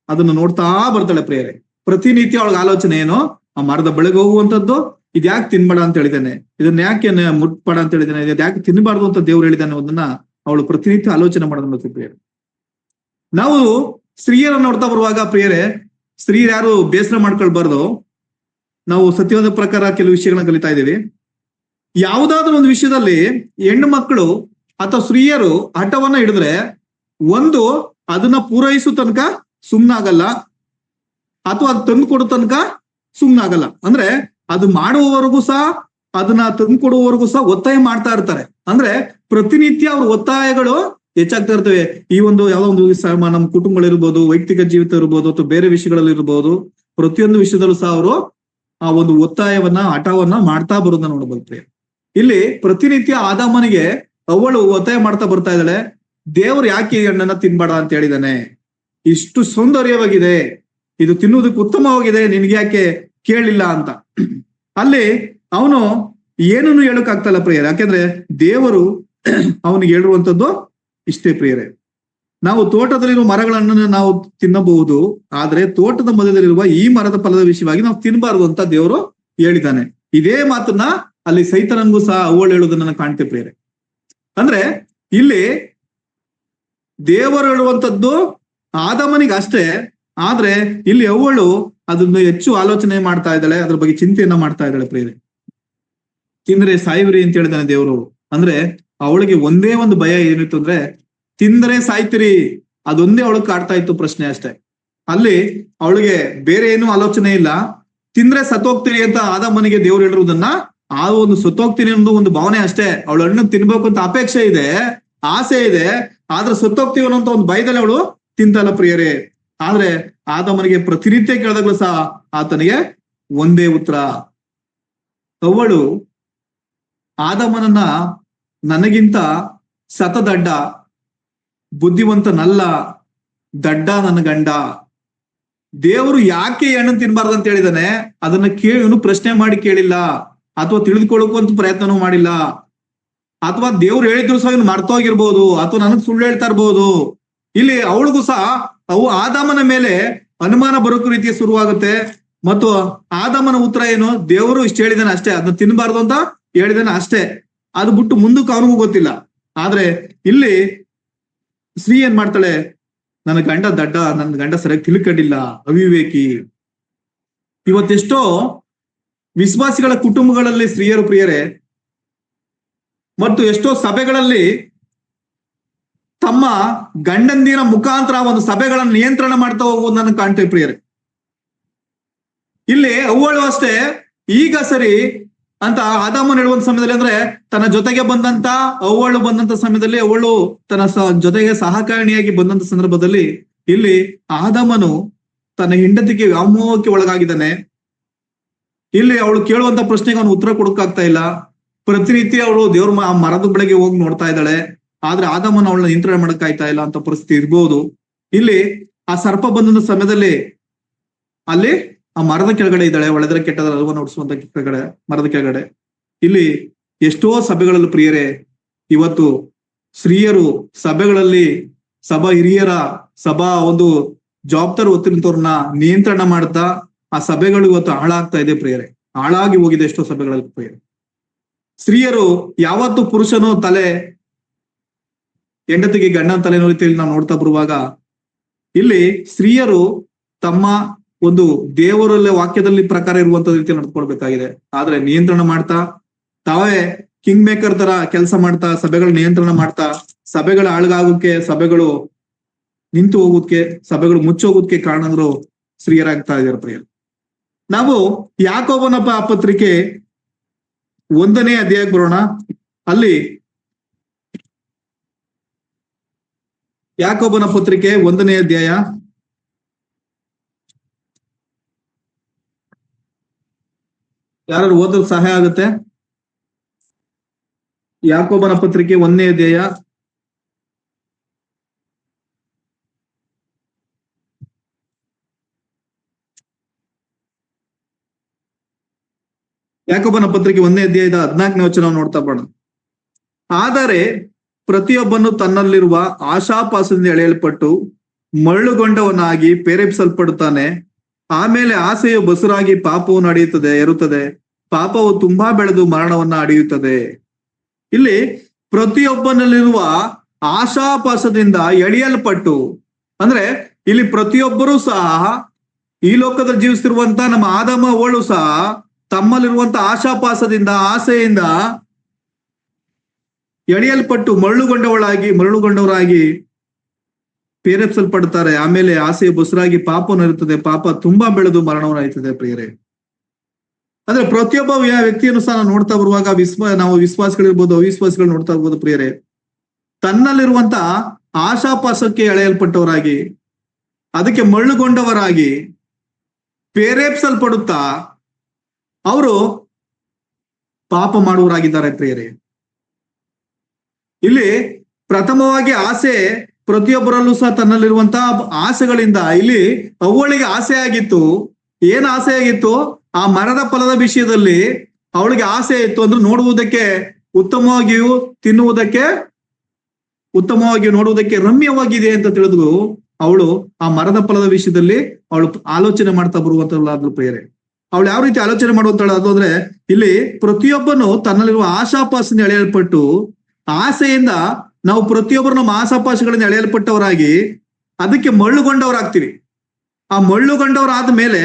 ಅದನ್ನು ನೋಡ್ತಾ ಬರ್ತಾಳೆ ಪ್ರಿಯರೇ. ಪ್ರತಿನಿತ್ಯ ಅವಳಿಗೆ ಆಲೋಚನೆ ಏನು, ಆ ಮರದ ಬಳಿಗೆ ಹೋಗುವಂಥದ್ದು, ಇದ್ಯಾಕೆ ತಿನ್ಬೇಡ ಅಂತ ಹೇಳಿದ್ದೇನೆ, ಇದನ್ನ ಯಾಕೆ ಮುಟ್ಬೇಡ ಅಂತ ಹೇಳಿದ್ದೇನೆ, ಇದು ಯಾಕೆ ತಿನ್ಬಾರ್ದು ಅಂತ ದೇವ್ರು ಹೇಳಿದ್ದಾನೆ ಅನ್ನೋದನ್ನ ಅವಳು ಪ್ರತಿನಿತ್ಯ ಆಲೋಚನೆ ಮಾಡೋದು ಪ್ರಿಯರೇ. ನಾವು ಸ್ತ್ರೀಯರನ್ನ ನೋಡ್ತಾ ಬರುವಾಗ ಪ್ರಿಯರೇ, ಸ್ತ್ರೀಯರು ಯಾರು ಬೇಸರ ಮಾಡ್ಕೊಳ್ಬಾರ್ದು. ನಾವು ಸತ್ಯವಾದ ಪ್ರಕಾರ ಕೆಲವು ವಿಷಯಗಳನ್ನ ಕಲಿತಾ ಇದ್ದೀವಿ. ಯಾವುದಾದ್ರೂ ಒಂದು ವಿಷಯದಲ್ಲಿ ಹೆಣ್ಣು ಮಕ್ಕಳು ಅಥವಾ ಸ್ತ್ರೀಯರು ಹಠವನ್ನ ಹಿಡಿದ್ರೆ, ಒಂದು ಅದನ್ನ ಪೂರೈಸೋ ತನಕ ಸುಮ್ನಾಗಲ್ಲ, ಅಥವಾ ಅದು ತಂದು ಕೊಡೋ ತನಕ ಸುಮ್ನಾಗಲ್ಲ. ಅಂದ್ರೆ ಅದು ಮಾಡುವವರೆಗೂ ಸಹ, ಅದನ್ನ ತಂದು ಕೊಡುವವರೆಗೂ ಸಹ ಒತ್ತಾಯ ಮಾಡ್ತಾ ಇರ್ತಾರೆ. ಅಂದ್ರೆ ಪ್ರತಿನಿತ್ಯ ಅವ್ರ ಒತ್ತಾಯಗಳು ಹೆಚ್ಚಾಗ್ತಾ ಇರ್ತವೆ. ಈ ಒಂದು ಯಾವ್ದೋ ಒಂದು ನಮ್ಮ ಕುಟುಂಬಗಳಿರ್ಬೋದು, ವೈಯಕ್ತಿಕ ಜೀವಿತ ಇರ್ಬೋದು, ಅಥವಾ ಬೇರೆ ವಿಷಯಗಳಲ್ಲಿ ಇರ್ಬೋದು, ಪ್ರತಿಯೊಂದು ವಿಷಯದಲ್ಲೂ ಸಹ ಅವರು ಆ ಒಂದು ಒತ್ತಾಯವನ್ನ, ಹಠವನ್ನ ಮಾಡ್ತಾ ಬರೋದನ್ನ ನೋಡ್ಬೋದು. ಇಲ್ಲಿ ಪ್ರತಿನಿತ್ಯ ಆದಾಮನಿಗೆ ಅವಳು ಒತ್ತಾಯ ಮಾಡ್ತಾ ಬರ್ತಾ ಇದ್ದಾಳೆ, ದೇವ್ರು ಯಾಕೆ ಈ ಹಣ್ಣನ್ನ ತಿನ್ಬೇಡ ಅಂತ ಹೇಳಿದಾನೆ, ಇಷ್ಟು ಸೌಂದರ್ಯವಾಗಿದೆ, ಇದು ತಿನ್ನುವುದಕ್ಕೆ ಉತ್ತಮವಾಗಿದೆ, ನಿನ್ಗೆ ಯಾಕೆ ಕೇಳಿಲ್ಲ ಅಂತ. ಅಲ್ಲಿ ಅವನು ಏನನ್ನು ಹೇಳಕ್ಕಾಗ್ತಲ್ಲ ಪ್ರಿಯರೇ. ಯಾಕೆಂದ್ರೆ ದೇವರು ಅವನಿಗೆ ಹೇಳಿರುವಂತದ್ದು ಇಷ್ಟೇ ಪ್ರಿಯರೇ, ನಾವು ತೋಟದಲ್ಲಿರುವ ಮರಗಳನ್ನು ನಾವು ತಿನ್ನಬಹುದು, ಆದ್ರೆ ತೋಟದ ಮಧ್ಯದಲ್ಲಿರುವ ಈ ಮರದ ಫಲದ ವಿಷಯವಾಗಿ ನಾವು ತಿನ್ನಬಾರದು ಅಂತ ದೇವರು ಹೇಳಿದ್ದಾನೆ. ಇದೇ ಮಾತನ್ನ ಅಲ್ಲಿ ಸೈತಾನನಿಗೂ ಸಹ ಅವಳು ಹೇಳುವುದನ್ನ ಕಾಣ್ತೇವೆ ಪ್ರಿಯರೇ. ಅಂದ್ರೆ ಇಲ್ಲಿ ದೇವರು ಹೇಳುವಂತದ್ದು ಆದಾಮನಿಗೆ ಅಷ್ಟೇ, ಆದ್ರೆ ಇಲ್ಲಿ ಅವಳು ಅದನ್ನು ಹೆಚ್ಚು ಆಲೋಚನೆ ಮಾಡ್ತಾ ಇದ್ದಾಳೆ, ಅದ್ರ ಬಗ್ಗೆ ಚಿಂತೆಯನ್ನ ಮಾಡ್ತಾ ಇದ್ದಾಳೆ ಪ್ರಿಯರೇ. ತಿಂದ್ರೆ ಸಾಯುವಿರಿ ಅಂತ ಹೇಳಿದಾನೆ ದೇವರು. ಅಂದ್ರೆ ಅವಳಿಗೆ ಒಂದೇ ಒಂದು ಭಯ ಏನಿತ್ತು ಅಂದ್ರೆ ತಿಂದರೆ ಸಾಯ್ತಿರಿ, ಅದೊಂದೇ ಅವಳಿಗೆ ಕಾಡ್ತಾ ಇತ್ತು ಪ್ರಶ್ನೆ ಅಷ್ಟೇ. ಅಲ್ಲಿ ಅವಳಿಗೆ ಬೇರೆ ಏನು ಆಲೋಚನೆ ಇಲ್ಲ. ತಿಂದ್ರೆ ಸತ್ತೋಗ್ತೀರಿ ಅಂತ ಆದಾಮನಿಗೆ ದೇವ್ರು ಹೇಳಿರುವುದನ್ನ, ಆ ಒಂದು ಸತ್ತೋಗ್ತೀನಿ ಅನ್ನೋ ಒಂದು ಭಾವನೆ ಅಷ್ಟೇ. ಅವಳ ಹಣ್ಣು ತಿನ್ಬೇಕು ಅಂತ ಅಪೇಕ್ಷೆ ಇದೆ, ಆಸೆ ಇದೆ, ಆದ್ರೆ ಸತ್ತೋಗ್ತೀವಿ ಅನ್ನೋ ಒಂದು ಭಯದಲ್ಲಿ ಅವಳು ತಿಂತಲ್ಲ ಪ್ರಿಯರೇ. ಆದ್ರೆ ಆದಾಮನಿಗೆ ಪ್ರತಿನಿತ್ಯ ಕೇಳಿದಾಗಲೂ ಸಹ ಆತನಿಗೆ ಒಂದೇ ಉತ್ತರ. ಅವಳು ಆದಾಮನನ್ನ ನನಗಿಂತ ಸತದಡ್ಡ, ಬುದ್ಧಿವಂತನಲ್ಲ, ದಡ್ಡ ನನ್ನ ಗಂಡ. ದೇವರು ಯಾಕೆ ಹಣ್ಣನ್ನು ತಿನ್ಬಾರ್ದು ಅಂತ ಹೇಳಿದಾನೆ ಅದನ್ನ ಇವನು ಪ್ರಶ್ನೆ ಮಾಡಿ ಕೇಳಿಲ್ಲ, ಅಥವಾ ತಿಳಿದುಕೊಳ್ಳುವಂತ ಪ್ರಯತ್ನನೂ ಮಾಡಿಲ್ಲ. ಅಥವಾ ದೇವ್ರು ಹೇಳಿದ್ರು ಸಹ ಇವನು ಮರ್ತೋಗಿರ್ಬೋದು, ಅಥವಾ ನನಗ್ ಸುಳ್ಳು ಹೇಳ್ತಾ ಇರ್ಬೋದು. ಇಲ್ಲಿ ಅವಳಿಗೂ ಸಹ ಅವು ಆದಾಮನ ಮೇಲೆ ಅನುಮಾನ ಬರೋಕ್ ರೀತಿಯ ಶುರುವಾಗುತ್ತೆ. ಮತ್ತು ಆದಾಮನ ಉತ್ತರ ಏನು, ದೇವರು ಇಷ್ಟ ಹೇಳಿದಾನೆ ಅಷ್ಟೇ, ಅದನ್ನ ತಿನ್ಬಾರ್ದು ಅಂತ ಹೇಳಿದಾನೆ ಅಷ್ಟೇ, ಅದು ಬಿಟ್ಟು ಮುಂದಕ್ಕೆ ಅವನಿಗೂ ಗೊತ್ತಿಲ್ಲ. ಆದ್ರೆ ಇಲ್ಲಿ ಸ್ತ್ರೀ ಏನ್ ಮಾಡ್ತಾಳೆ, ನನ್ನ ಗಂಡ ದಡ್ಡ, ನನ್ನ ಗಂಡ ಸರಿಯಾಗಿ ತಿಳ್ಕೊಂಡಿಲ್ಲ, ಅವಿವೇಕಿ. ಇವತ್ತೆಷ್ಟೋ ವಿಶ್ವಾಸಿಗಳ ಕುಟುಂಬಗಳಲ್ಲಿ ಸ್ತ್ರೀಯರು ಪ್ರಿಯರೇ, ಮತ್ತು ಎಷ್ಟೋ ಸಭೆಗಳಲ್ಲಿ ತಮ್ಮ ಗಂಡಂದಿರ ಮುಖಾಂತರ ಒಂದು ಸಭೆಗಳನ್ನು ನಿಯಂತ್ರಣ ಮಾಡ್ತಾ ಹೋಗುವುದು ನಾನು ಕಾಣ್ತೇವೆ ಪ್ರಿಯರೇ. ಇಲ್ಲಿ ಅವಳು ಅಷ್ಟೇ, ಈಗ ಸರಿ ಅಂತ ಆದಾಮನ್ ಹೇಳುವಂತ ಸಮಯದಲ್ಲಿ, ಅಂದ್ರೆ ತನ್ನ ಜೊತೆಗೆ ಬಂದಂತ ಅವಳು ಬಂದಂತ ಸಮಯದಲ್ಲಿ, ಅವಳು ತನ್ನ ಜೊತೆಗೆ ಸಹಕಾರಿಣಿಯಾಗಿ ಬಂದಂತ ಸಂದರ್ಭದಲ್ಲಿ ಇಲ್ಲಿ ಆದಾಮನು ತನ್ನ ಹೆಂಡತಿಗೆ ವ್ಯಾಮೋಹಕ್ಕೆ ಒಳಗಾಗಿದ್ದಾನೆ. ಇಲ್ಲಿ ಅವಳು ಕೇಳುವಂತ ಪ್ರಶ್ನೆಗೆ ಅವನು ಉತ್ತರ ಕೊಡಕ್ಕಾಗ್ತಾ ಇಲ್ಲ. ಪ್ರತಿನಿತ್ಯ ಅವಳು ದೇವ್ರ ಮರದ ಬೆಳಗ್ಗೆ ಹೋಗಿ ನೋಡ್ತಾ ಇದ್ದಾಳೆ, ಆದ್ರೆ ಆದಾಮನ ಅವಳನ್ನ ನಿಯಂತ್ರಣ ಮಾಡಕ್ಕಾಯ್ತಾ ಇಲ್ಲ ಅಂತ ಪರಿಸ್ಥಿತಿ ಇರ್ಬೋದು. ಇಲ್ಲಿ ಆ ಸರ್ಪ ಬಂದಂತ ಸಮಯದಲ್ಲಿ ಅಲ್ಲಿ ಆ ಮರದ ಕೆಳಗಡೆ ಇದ್ದಾಳೆ, ಒಳ್ಳೆದ್ರೆ ಕೆಟ್ಟದ್ರ ಅಲ್ವ ನೋಡಿಸುವಂತ ಕೆಳಗಡೆ, ಮರದ ಕೆಳಗಡೆ. ಇಲ್ಲಿ ಎಷ್ಟೋ ಸಭೆಗಳಲ್ಲಿ ಪ್ರಿಯರೇ, ಇವತ್ತು ಸ್ತ್ರೀಯರು ಸಭೆಗಳಲ್ಲಿ ಸಭಾ ಹಿರಿಯರ ಸಭಾ ಒಂದು ಜವಾಬ್ದಾರಿ ಹೊತ್ತಿನಂತವ್ರನ್ನ ನಿಯಂತ್ರಣ ಮಾಡ್ತಾ ಆ ಸಭೆಗಳು ಇವತ್ತು ಹಾಳಾಗ್ತಾ ಇದೆ ಪ್ರಿಯರೇ, ಹಾಳಾಗಿ ಹೋಗಿದೆ ಎಷ್ಟೋ ಸಭೆಗಳಲ್ಲಿ ಪ್ರಿಯರೇ. ಸ್ತ್ರೀಯರು ಯಾವತ್ತು ಪುರುಷನು ತಲೆ ಹೆಂಡತಿಗೆ ಗಂಡನ ತಲೆ ನೋಡಿತೇಳಿ ನಾವು ನೋಡ್ತಾ ಬರುವಾಗ, ಇಲ್ಲಿ ಸ್ತ್ರೀಯರು ತಮ್ಮ ಒಂದು ದೇವರಲ್ಲೇ ವಾಕ್ಯದಲ್ಲಿ ಪ್ರಕಾರ ಇರುವಂತ ರೀತಿ ನಡ್ಕೊಳ್ಬೇಕಾಗಿದೆ. ಆದ್ರೆ ನಿಯಂತ್ರಣ ಮಾಡ್ತಾ ತಾವೇ ಕಿಂಗ್ ಮೇಕರ್ ತರ ಕೆಲಸ ಮಾಡ್ತಾ, ಸಭೆಗಳ ನಿಯಂತ್ರಣ ಮಾಡ್ತಾ, ಸಭೆಗಳ ಆಳ್ಗಾಗೋಕೆ, ಸಭೆಗಳು ನಿಂತು ಹೋಗೋದಕ್ಕೆ, ಸಭೆಗಳು ಮುಚ್ಚೋಗೋದಕ್ಕೆ ಕಾರಣಗಳು ಸ್ತ್ರೀಯರಾಗ್ತಾ ಇದ್ದಾರೆ ಪ್ರಿಯರು. ನಾವು ಯಾಕೋಬನ ಪತ್ರಿಕೆ 1ನೇ ಅಧ್ಯಾಯಕ್ಕೆ ಬರೋಣ. ಅಲ್ಲಿ ಯಾಕೋಬನ ಪತ್ರಿಕೆ 1ನೇ ಅಧ್ಯಾಯ ಯಾರು ಓದಲು ಸಹಾಯ ಆಗುತ್ತೆ? ಯಾಕೋಬನ ಪತ್ರಿಕೆ 1ನೇ ಅಧ್ಯಾಯ ಯಾಕೋಬನ ಪತ್ರಿಕೆ 1ನೇ ಅಧ್ಯಾಯದ 14ನೇ ವಚನ ನೋಡ್ತಾ ಬರೋಣ. ಆದರೆ ಪ್ರತಿಯೊಬ್ಬನು ತನ್ನಲ್ಲಿರುವ ಆಶಾಪಾಸದಿಂದ ಎಳೆಯಲ್ಪಟ್ಟು ಮರಳುಗೊಂಡವನಾಗಿ ಪ್ರೇರೇಪಿಸಲ್ಪಡುತ್ತಾನೆ. ಆಮೇಲೆ ಆಸೆಯು ಬಸುರಾಗಿ ಪಾಪವು ಇರುತ್ತದೆ. ಪಾಪವು ತುಂಬಾ ಬೆಳೆದು ಮರಣವನ್ನ ಅಡಿಯುತ್ತದೆ. ಇಲ್ಲಿ ಪ್ರತಿಯೊಬ್ಬನಲ್ಲಿರುವ ಆಶಾಪಾಸದಿಂದ ಎಳೆಯಲ್ಪಟ್ಟು, ಅಂದ್ರೆ ಇಲ್ಲಿ ಪ್ರತಿಯೊಬ್ಬರೂ ಸಹ ಈ ಲೋಕದಲ್ಲಿ ಜೀವಿಸ್ತಿರುವಂತ ನಮ್ಮ ಆದಾಮ ಅವಳು ಸಹ ತಮ್ಮಲ್ಲಿರುವಂತ ಆಶಾಪಾಸದಿಂದ, ಆಸೆಯಿಂದ ಎಳೆಯಲ್ಪಟ್ಟು ಮರಳುಗೊಂಡವರಾಗಿ ಪ್ರೇರೇಪಿಸಲ್ಪಡ್ತಾರೆ. ಆಮೇಲೆ ಆಸೆಯ ಬಸುರಾಗಿ ಪಾಪವನ್ನು ಇರುತ್ತದೆ. ಪಾಪ ತುಂಬಾ ಬೆಳೆದು ಮರಣವನ್ನು ಅರಿಯುತ್ತದೆ ಪ್ರಿಯರೇ. ಅಂದ್ರೆ ಪ್ರತಿಯೊಬ್ಬ ವ್ಯಕ್ತಿಯನ್ನು ಸಹ ನಾವು ನೋಡ್ತಾ ಬರುವಾಗ, ನಾವು ವಿಶ್ವಾಸಗಳಿರ್ಬೋದು, ಅವಿಶ್ವಾಸಗಳು ನೋಡ್ತಾ ಇರ್ಬೋದು ಪ್ರಿಯರೇ, ತನ್ನಲ್ಲಿರುವಂತ ಆಶಾಪಾಸಕ್ಕೆ ಎಳೆಯಲ್ಪಟ್ಟವರಾಗಿ, ಅದಕ್ಕೆ ಮರಳುಗೊಂಡವರಾಗಿ ಪ್ರೇರೇಪಿಸಲ್ಪಡುತ್ತಾ ಅವರು ಪಾಪ ಮಾಡುವವರಾಗಿದ್ದಾರೆ ಪ್ರಿಯರೇ. ಇಲ್ಲಿ ಪ್ರಥಮವಾಗಿ ಆಸೆ ಪ್ರತಿಯೊಬ್ಬರಲ್ಲೂ ಸಹ ತನ್ನಲ್ಲಿರುವಂತಹ ಆಸೆಗಳಿಂದ, ಇಲ್ಲಿ ಅವಳಿಗೆ ಆಸೆ ಆಗಿತ್ತು. ಏನ್ ಆಸೆ ಆಗಿತ್ತು? ಆ ಮರದ ಫಲದ ವಿಷಯದಲ್ಲಿ ಅವಳಿಗೆ ಆಸೆ ಇತ್ತು. ಅಂದ್ರೆ ನೋಡುವುದಕ್ಕೆ ಉತ್ತಮವಾಗಿಯೂ ತಿನ್ನುವುದಕ್ಕೆ ಉತ್ತಮವಾಗಿ ನೋಡುವುದಕ್ಕೆ ರಮ್ಯವಾಗಿದೆ ಅಂತ ತಿಳಿದು ಅವಳು ಆ ಮರದ ಫಲದ ವಿಷಯದಲ್ಲಿ ಅವಳು ಆಲೋಚನೆ ಮಾಡ್ತಾ ಬರುವಂತದ್ದು ಪ್ರಿಯರೇ. ಅವಳು ಯಾವ ರೀತಿ ಆಲೋಚನೆ ಮಾಡುವಂತಳು ಅದು ಅಂದ್ರೆ, ಇಲ್ಲಿ ಪ್ರತಿಯೊಬ್ಬನು ತನ್ನಲ್ಲಿರುವ ಆಶಾಪಾಸದಿಂದ ಎಳೆಯಲ್ಪಟ್ಟು, ಆಸೆಯಿಂದ ನಾವು ಪ್ರತಿಯೊಬ್ಬರು ನಮ್ಮ ಆಶಾಪಾಸಗಳಿಂದ ಎಳೆಯಲ್ಪಟ್ಟವರಾಗಿ ಅದಕ್ಕೆ ಮರಳುಗೊಂಡವರಾಗ್ತೀವಿ. ಆ ಮರಳುಗೊಂಡವರಾದ ಮೇಲೆ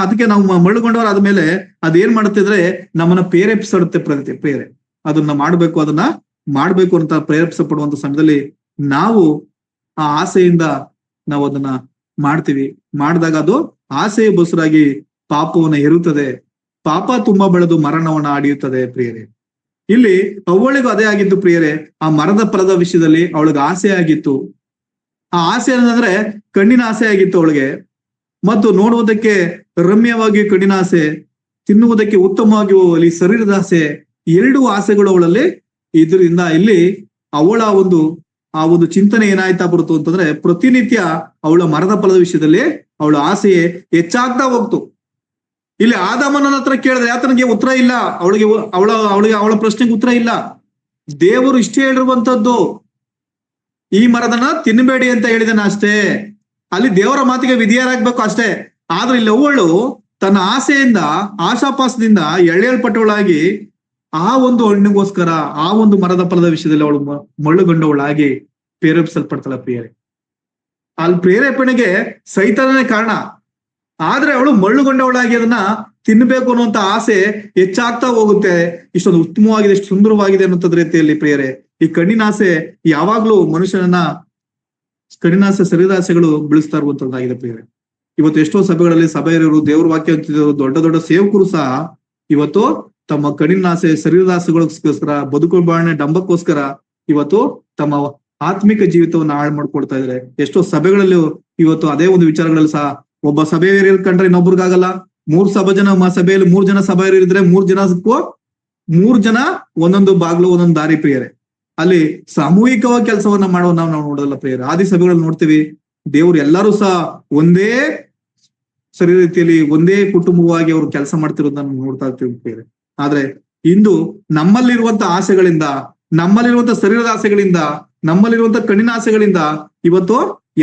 ಅದಕ್ಕೆ ನಾವು ಮರಳುಗೊಂಡವರಾದ ಮೇಲೆ ಅದೇನ್ ಮಾಡುತ್ತಿದ್ರೆ ನಮ್ಮನ್ನ ಪ್ರೇರೇಪಿಸುತ್ತೆ ಪ್ರೇರೆ, ಅದನ್ನ ಮಾಡ್ಬೇಕು, ಅದನ್ನ ಮಾಡ್ಬೇಕು ಅಂತ ಪ್ರೇರೇಪಿಸಪಡುವಂತ ಸಮಯದಲ್ಲಿ ನಾವು ಆ ಆಸೆಯಿಂದ ನಾವು ಅದನ್ನ ಮಾಡ್ತೀವಿ. ಮಾಡಿದಾಗ ಅದು ಆಸೆಯ ಬಸುರಾಗಿ ಪಾಪವನ್ನ ಹೇರುತ್ತದೆ. ಪಾಪ ತುಂಬಾ ಬೆಳೆದು ಮರಣವನ್ನ ಅಡಿಯುತ್ತದೆ ಪ್ರಿಯರೇ. ಇಲ್ಲಿ ಅವಳಿಗೂ ಅದೇ ಆಗಿತ್ತು ಪ್ರಿಯರೇ. ಆ ಮರದ ಫಲದ ವಿಷಯದಲ್ಲಿ ಅವಳಿಗೆ ಆಸೆ ಆಗಿತ್ತು. ಆ ಆಸೆ ಏನಂದ್ರೆ ಕಣ್ಣಿನ ಆಸೆ ಆಗಿತ್ತು ಅವಳಿಗೆ. ಮತ್ತು ನೋಡುವುದಕ್ಕೆ ರಮ್ಯವಾಗಿ ಕಣ್ಣಿನ ಆಸೆ, ತಿನ್ನುವುದಕ್ಕೆ ಉತ್ತಮವಾಗಿಯೂ ಅಲ್ಲಿ ಶರೀರದ ಆಸೆ, ಎರಡು ಆಸೆಗಳು ಅವಳಲ್ಲಿ ಇದರಿಂದ ಇಲ್ಲಿ ಅವಳ ಆ ಒಂದು ಚಿಂತನೆ ಏನಾಯ್ತಾ ಬರುತ್ತು ಅಂತಂದ್ರೆ ಪ್ರತಿನಿತ್ಯ ಅವಳ ಮರದ ಫಲದ ವಿಷಯದಲ್ಲಿ ಅವಳ ಆಸೆಯೇ ಹೆಚ್ಚಾಗ್ತಾ ಹೋಗ್ತು. ಇಲ್ಲಿ ಆದಾಮನ ಹತ್ರ ಕೇಳಿದ್ರೆ ಆತನಿಗೆ ಉತ್ತರ ಇಲ್ಲ. ಅವಳ ಪ್ರಶ್ನೆಗೆ ಉತ್ತರ ಇಲ್ಲ. ದೇವರು ಇಷ್ಟೇ ಹೇಳಿರುವಂತದ್ದು, ಈ ಮರದನ್ನ ತಿನ್ನಬೇಡಿ ಅಂತ ಹೇಳಿದಾನೆ ಅಷ್ಟೇ. ಅಲ್ಲಿ ದೇವರ ಮಾತಿಗೆ ವಿಧಿಯಾರಾಗ್ಬೇಕು ಅಷ್ಟೇ. ಆದ್ರೆ ಇಲ್ಲಿ ಅವಳು ತನ್ನ ಆಸೆಯಿಂದ ಆಶಾಪಾಸದಿಂದ ಎಳೆಯಲ್ಪಟ್ಟವಳಾಗಿ ಆ ಒಂದು ಹಣ್ಣಿಗೋಸ್ಕರ ಆ ಒಂದು ಮರದ ಫಲದ ವಿಷಯದಲ್ಲಿ ಅವಳು ಮಳ್ಳುಗೊಂಡವಳಾಗಿ ಪ್ರೇರೇಪಿಸಲ್ಪಡ್ತಾಳೆ ಪ್ರಿಯರೇ. ಅಲ್ಲಿ ಪ್ರೇರೇಪಣೆಗೆ ಸೈತಾನನೇ ಕಾರಣ. ಆದ್ರೆ ಅವಳು ಮಳ್ಳುಗೊಂಡವಳಾಗಿ ಅದನ್ನ ತಿನ್ಬೇಕು ಅನ್ನುವಂತ ಆಸೆ ಹೆಚ್ಚಾಗ್ತಾ ಹೋಗುತ್ತೆ. ಇಷ್ಟೊಂದು ಉತ್ತಮವಾಗಿದೆ, ಇಷ್ಟು ಸುಂದರವಾಗಿದೆ ಅನ್ನುವಂಥದ್ ರೀತಿಯಲ್ಲಿ ಪ್ರಿಯರೇ, ಈ ಕಣ್ಣಿನ ಆಸೆ ಯಾವಾಗ್ಲೂ ಮನುಷ್ಯನನ್ನ ಕಣ್ಣಿನಾಸೆ ಶರೀರಾಸೆಗಳು ಬೆಳೆಸ್ತಾ ಇರುವಂತದ್ದಾಗಿದೆ ಪ್ರಿಯರೇ. ಇವತ್ತು ಎಷ್ಟೋ ಸಭೆಗಳಲ್ಲಿ ಸಭೆಯರು ದೇವ್ರ ವಾಕ್ಯ ಅಂತಿದ್ರು, ದೊಡ್ಡ ದೊಡ್ಡ ಸೇವಕರು ಸಹ ಇವತ್ತು ತಮ್ಮ ಕಣ್ಣಿನಾಸೆ ಶರೀರಾಸೆಗಳಿಗೋಸ್ಕರ ಬದುಕು ಬಾಳ್ನೆ ಡಂಬಕ್ಕೋಸ್ಕರ ಇವತ್ತು ತಮ್ಮ ಆತ್ಮಿಕ ಜೀವಿತವನ್ನ ಹಾಳು ಮಾಡ್ಕೊಳ್ತಾ ಇದ್ದಾರೆ. ಎಷ್ಟೋ ಸಭೆಗಳಲ್ಲಿ ಇವತ್ತು ಅದೇ ಒಂದು ವಿಚಾರಗಳಲ್ಲಿ ಸಹ ಒಬ್ಬ ಸಭೆಯರು ಕಂಡ್ರೆ ಇನ್ನೊಬ್ರಿಗಾಗಲ್ಲ. 3 ಸಭೆಯಲ್ಲಿ 3 ಜನ ಸಭೆಯರು ಇದ್ರೆ 3 ಜನ ಒಂದೊಂದು ಬಾಗ್ಲು ಒಂದೊಂದು ದಾರಿ ಪ್ರಿಯರೇ. ಅಲ್ಲಿ ಸಾಮೂಹಿಕವಾಗಿ ಕೆಲಸವನ್ನ ಮಾಡುವ ನಾವು ನೋಡೋದಲ್ಲ ಪ್ರಿಯರೇ. ಆದಿ ಸಭೆಗಳಲ್ಲಿ ನೋಡ್ತೀವಿ, ದೇವ್ರು ಎಲ್ಲರೂ ಸಹ ಒಂದೇ ಸರಿ ರೀತಿಯಲ್ಲಿ ಒಂದೇ ಕುಟುಂಬವಾಗಿ ಅವರು ಕೆಲಸ ಮಾಡ್ತಿರೋದನ್ನ ನೋಡ್ತಾ ಇರ್ತೀವಿ ಪ್ರಿಯರೇ. ಆದ್ರೆ ಇಂದು ನಮ್ಮಲ್ಲಿರುವಂತ ಆಸೆಗಳಿಂದ, ನಮ್ಮಲ್ಲಿರುವಂತ ಶರೀರದ ಆಸೆಗಳಿಂದ, ನಮ್ಮಲ್ಲಿರುವಂತ ಕಣ್ಣಿನ ಆಸೆಗಳಿಂದ ಇವತ್ತು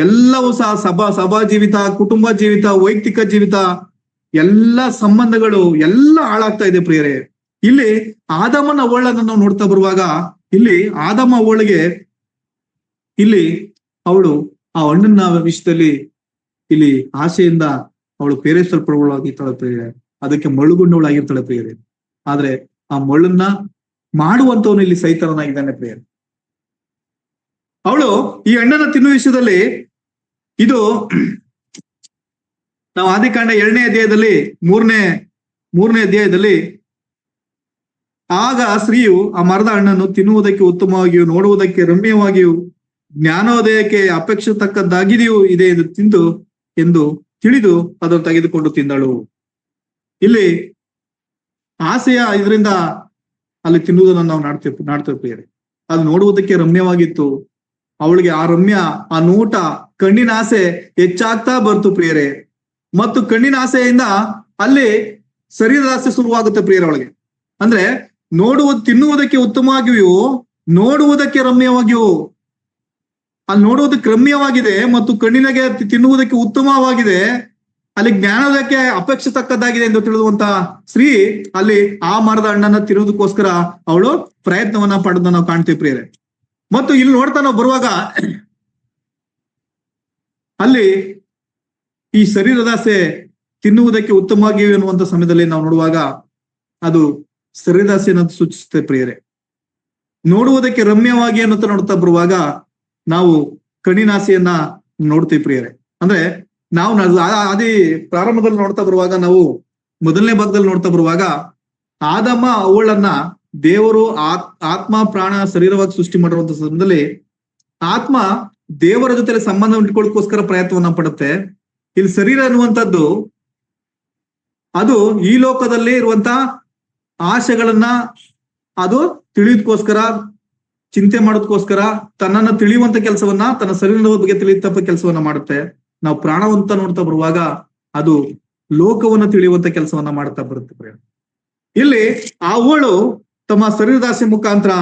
ಎಲ್ಲವೂ ಸಹ ಸಭಾ ಜೀವಿತ, ಕುಟುಂಬ ಜೀವಿತ, ವೈಯಕ್ತಿಕ ಜೀವಿತ, ಎಲ್ಲ ಸಂಬಂಧಗಳು ಎಲ್ಲ ಹಾಳಾಗ್ತಾ ಇದೆ ಪ್ರಿಯರೇ. ಇಲ್ಲಿ ಆದಾಮನ ಅವಳನ್ನ ನಾವು ನೋಡ್ತಾ ಬರುವಾಗ ಇಲ್ಲಿ ಆದಾಮ ಅವಳಿಗೆ ಇಲ್ಲಿ ಅವಳು ಆ ಹಣ್ಣನ್ನ ವಿಷಯದಲ್ಲಿ ಇಲ್ಲಿ ಆಸೆಯಿಂದ ಅವಳು ಪ್ರೇರೇಪಿಸಲ್ಪಡುವಳಾಗಿರ್ತಾಳೆ ಪ್ರಿಯರೇ. ಅದಕ್ಕೆ ಮಳ್ಳುಗೊಂಡವಳಾಗಿರ್ತಾಳೆ ಪ್ರಿಯರೇ. ಆದ್ರೆ ಆ ಮಳ್ಳನ್ನ ಮಾಡುವಂತವನು ಇಲ್ಲಿ ಸೈತಾನನಾಗಿದ್ದಾನೆ ಪ್ರಿಯರೇ. ಅವಳು ಈ ಹಣ್ಣನ್ನ ತಿನ್ನುವ ವಿಷಯದಲ್ಲಿ ಇದು ನಾವು ಆದಿಕಾಂಡ 2ನೇ ಅಧ್ಯಾಯದಲ್ಲಿ 3ನೇ ಅಧ್ಯಾಯದಲ್ಲಿ ಆಗ ಸ್ತ್ರೀಯು ಆ ಮರದ ಹಣ್ಣನ್ನು ತಿನ್ನುವುದಕ್ಕೆ ಉತ್ತಮವಾಗಿಯೂ ನೋಡುವುದಕ್ಕೆ ರಮ್ಯವಾಗಿಯೂ ಜ್ಞಾನೋದಯಕ್ಕೆ ಅಪೇಕ್ಷತಕ್ಕದ್ದಾಗಿದೆಯೂ ಇದೆ ಎಂದು ತಿಳಿದು ಅದನ್ನು ತೆಗೆದುಕೊಂಡು ತಿಂದಳು. ಇಲ್ಲಿ ಆಸೆಯ ಇದರಿಂದ ಅಲ್ಲಿ ತಿನ್ನುವುದನ್ನು ನಾವು ನಾಡ್ತೇವೆ. ಅದು ನೋಡುವುದಕ್ಕೆ ರಮ್ಯವಾಗಿತ್ತು. ಅವಳಿಗೆ ಆ ರಮ್ಯ, ಆ ನೋಟ, ಕಣ್ಣಿನ ಆಸೆ ಹೆಚ್ಚಾಗ್ತಾ ಬರ್ತು ಪ್ರಿಯರೇ. ಮತ್ತು ಕಣ್ಣಿನ ಆಸೆಯಿಂದ ಅಲ್ಲಿ ಶರೀರದ ಆಸೆ ಶುರುವಾಗುತ್ತೆ ಪ್ರಿಯರೇ ಅವಳಿಗೆ. ಅಂದ್ರೆ ತಿನ್ನುವುದಕ್ಕೆ ಉತ್ತಮವಾಗಿಯೂ ನೋಡುವುದಕ್ಕೆ ರಮ್ಯವಾಗಿಯೂ, ಅಲ್ಲಿ ನೋಡುವುದಕ್ಕೆ ರಮ್ಯವಾಗಿದೆ ಮತ್ತು ಕಣ್ಣಿನಗೆ ತಿನ್ನುವುದಕ್ಕೆ ಉತ್ತಮವಾಗಿದೆ, ಅಲ್ಲಿ ಜ್ಞಾನೋದಯಕ್ಕೆ ಅಪೇಕ್ಷತಕ್ಕದ್ದಾಗಿದೆ ಎಂದು ತಿಳಿದುವಂತ ಸ್ತ್ರೀ ಅಲ್ಲಿ ಆ ಮರದ ಹಣ್ಣನ್ನ ತಿನ್ನುವುದಕ್ಕೋಸ್ಕರ ಅವಳು ಪ್ರಯತ್ನವನ್ನ ಪಡೆದ ನಾವು ಕಾಣ್ತೀವಿ ಪ್ರಿಯರೇ. ಮತ್ತು ಇಲ್ಲಿ ನೋಡ್ತಾ ನಾವು ಬರುವಾಗ ಅಲ್ಲಿ ಈ ಶರೀರದಾಸೆ ತಿನ್ನುವುದಕ್ಕೆ ಉತ್ತಮವಾಗಿವೆ ಎನ್ನುವಂತ ಸಮಯದಲ್ಲಿ ನಾವು ನೋಡುವಾಗ ಅದು ಶರೀರದಾಸೆಯನ್ನು ಸೂಚಿಸುತ್ತೆ ಪ್ರಿಯರೇ. ನೋಡುವುದಕ್ಕೆ ರಮ್ಯವಾಗಿ ಅನ್ನುತ್ತ ನೋಡ್ತಾ ಬರುವಾಗ ನಾವು ಕಣ್ಣಿನಾಸೆಯನ್ನ ನೋಡ್ತೀವಿ ಪ್ರಿಯರೇ. ಅಂದ್ರೆ ನಾವು ಅದೇ ಪ್ರಾರಂಭದಲ್ಲಿ ನೋಡ್ತಾ ಬರುವಾಗ, ನಾವು ಮೊದಲನೇ ಭಾಗದಲ್ಲಿ ನೋಡ್ತಾ ಬರುವಾಗ ಆದಾಮ ಅವಳನ್ನ ದೇವರು ಆತ್ಮ ಪ್ರಾಣ ಶರೀರವಾಗಿ ಸೃಷ್ಟಿ ಮಾಡಿರುವಂತ ಸಂದರ್ಭದಲ್ಲಿ ಆತ್ಮ ದೇವರ ಜೊತೆ ಸಂಬಂಧ ಇಟ್ಕೊಳ್ಳೋಕ್ಕೋಸ್ಕರ ಪ್ರಯತ್ನವನ್ನ ಪಡುತ್ತೆ. ಇಲ್ಲಿ ಶರೀರ ಅನ್ನುವಂಥದ್ದು ಅದು ಈ ಲೋಕದಲ್ಲಿ ಇರುವಂತ ಆಸೆಗಳನ್ನ ಅದು ತಿಳಿಯೋದಕ್ಕೋಸ್ಕರ, ಚಿಂತೆ ಮಾಡೋದಕ್ಕೋಸ್ಕರ, ತನ್ನನ್ನ ತಿಳಿಯುವಂತ ಕೆಲಸವನ್ನ, ತನ್ನ ಶರೀರದ ಬಗ್ಗೆ ತಿಳಿಯುತ್ತ ಕೆಲಸವನ್ನ ಮಾಡುತ್ತೆ. ನಾವು ಪ್ರಾಣವಂತ ನೋಡ್ತಾ ಬರುವಾಗ ಅದು ಲೋಕವನ್ನ ತಿಳಿಯುವಂತ ಕೆಲಸವನ್ನ ಮಾಡ್ತಾ ಬರುತ್ತೆ. ಇಲ್ಲಿ ಆ ಅವಳು ತಮ್ಮ ಶರೀರದಾಸೆ ಮುಖಾಂತರ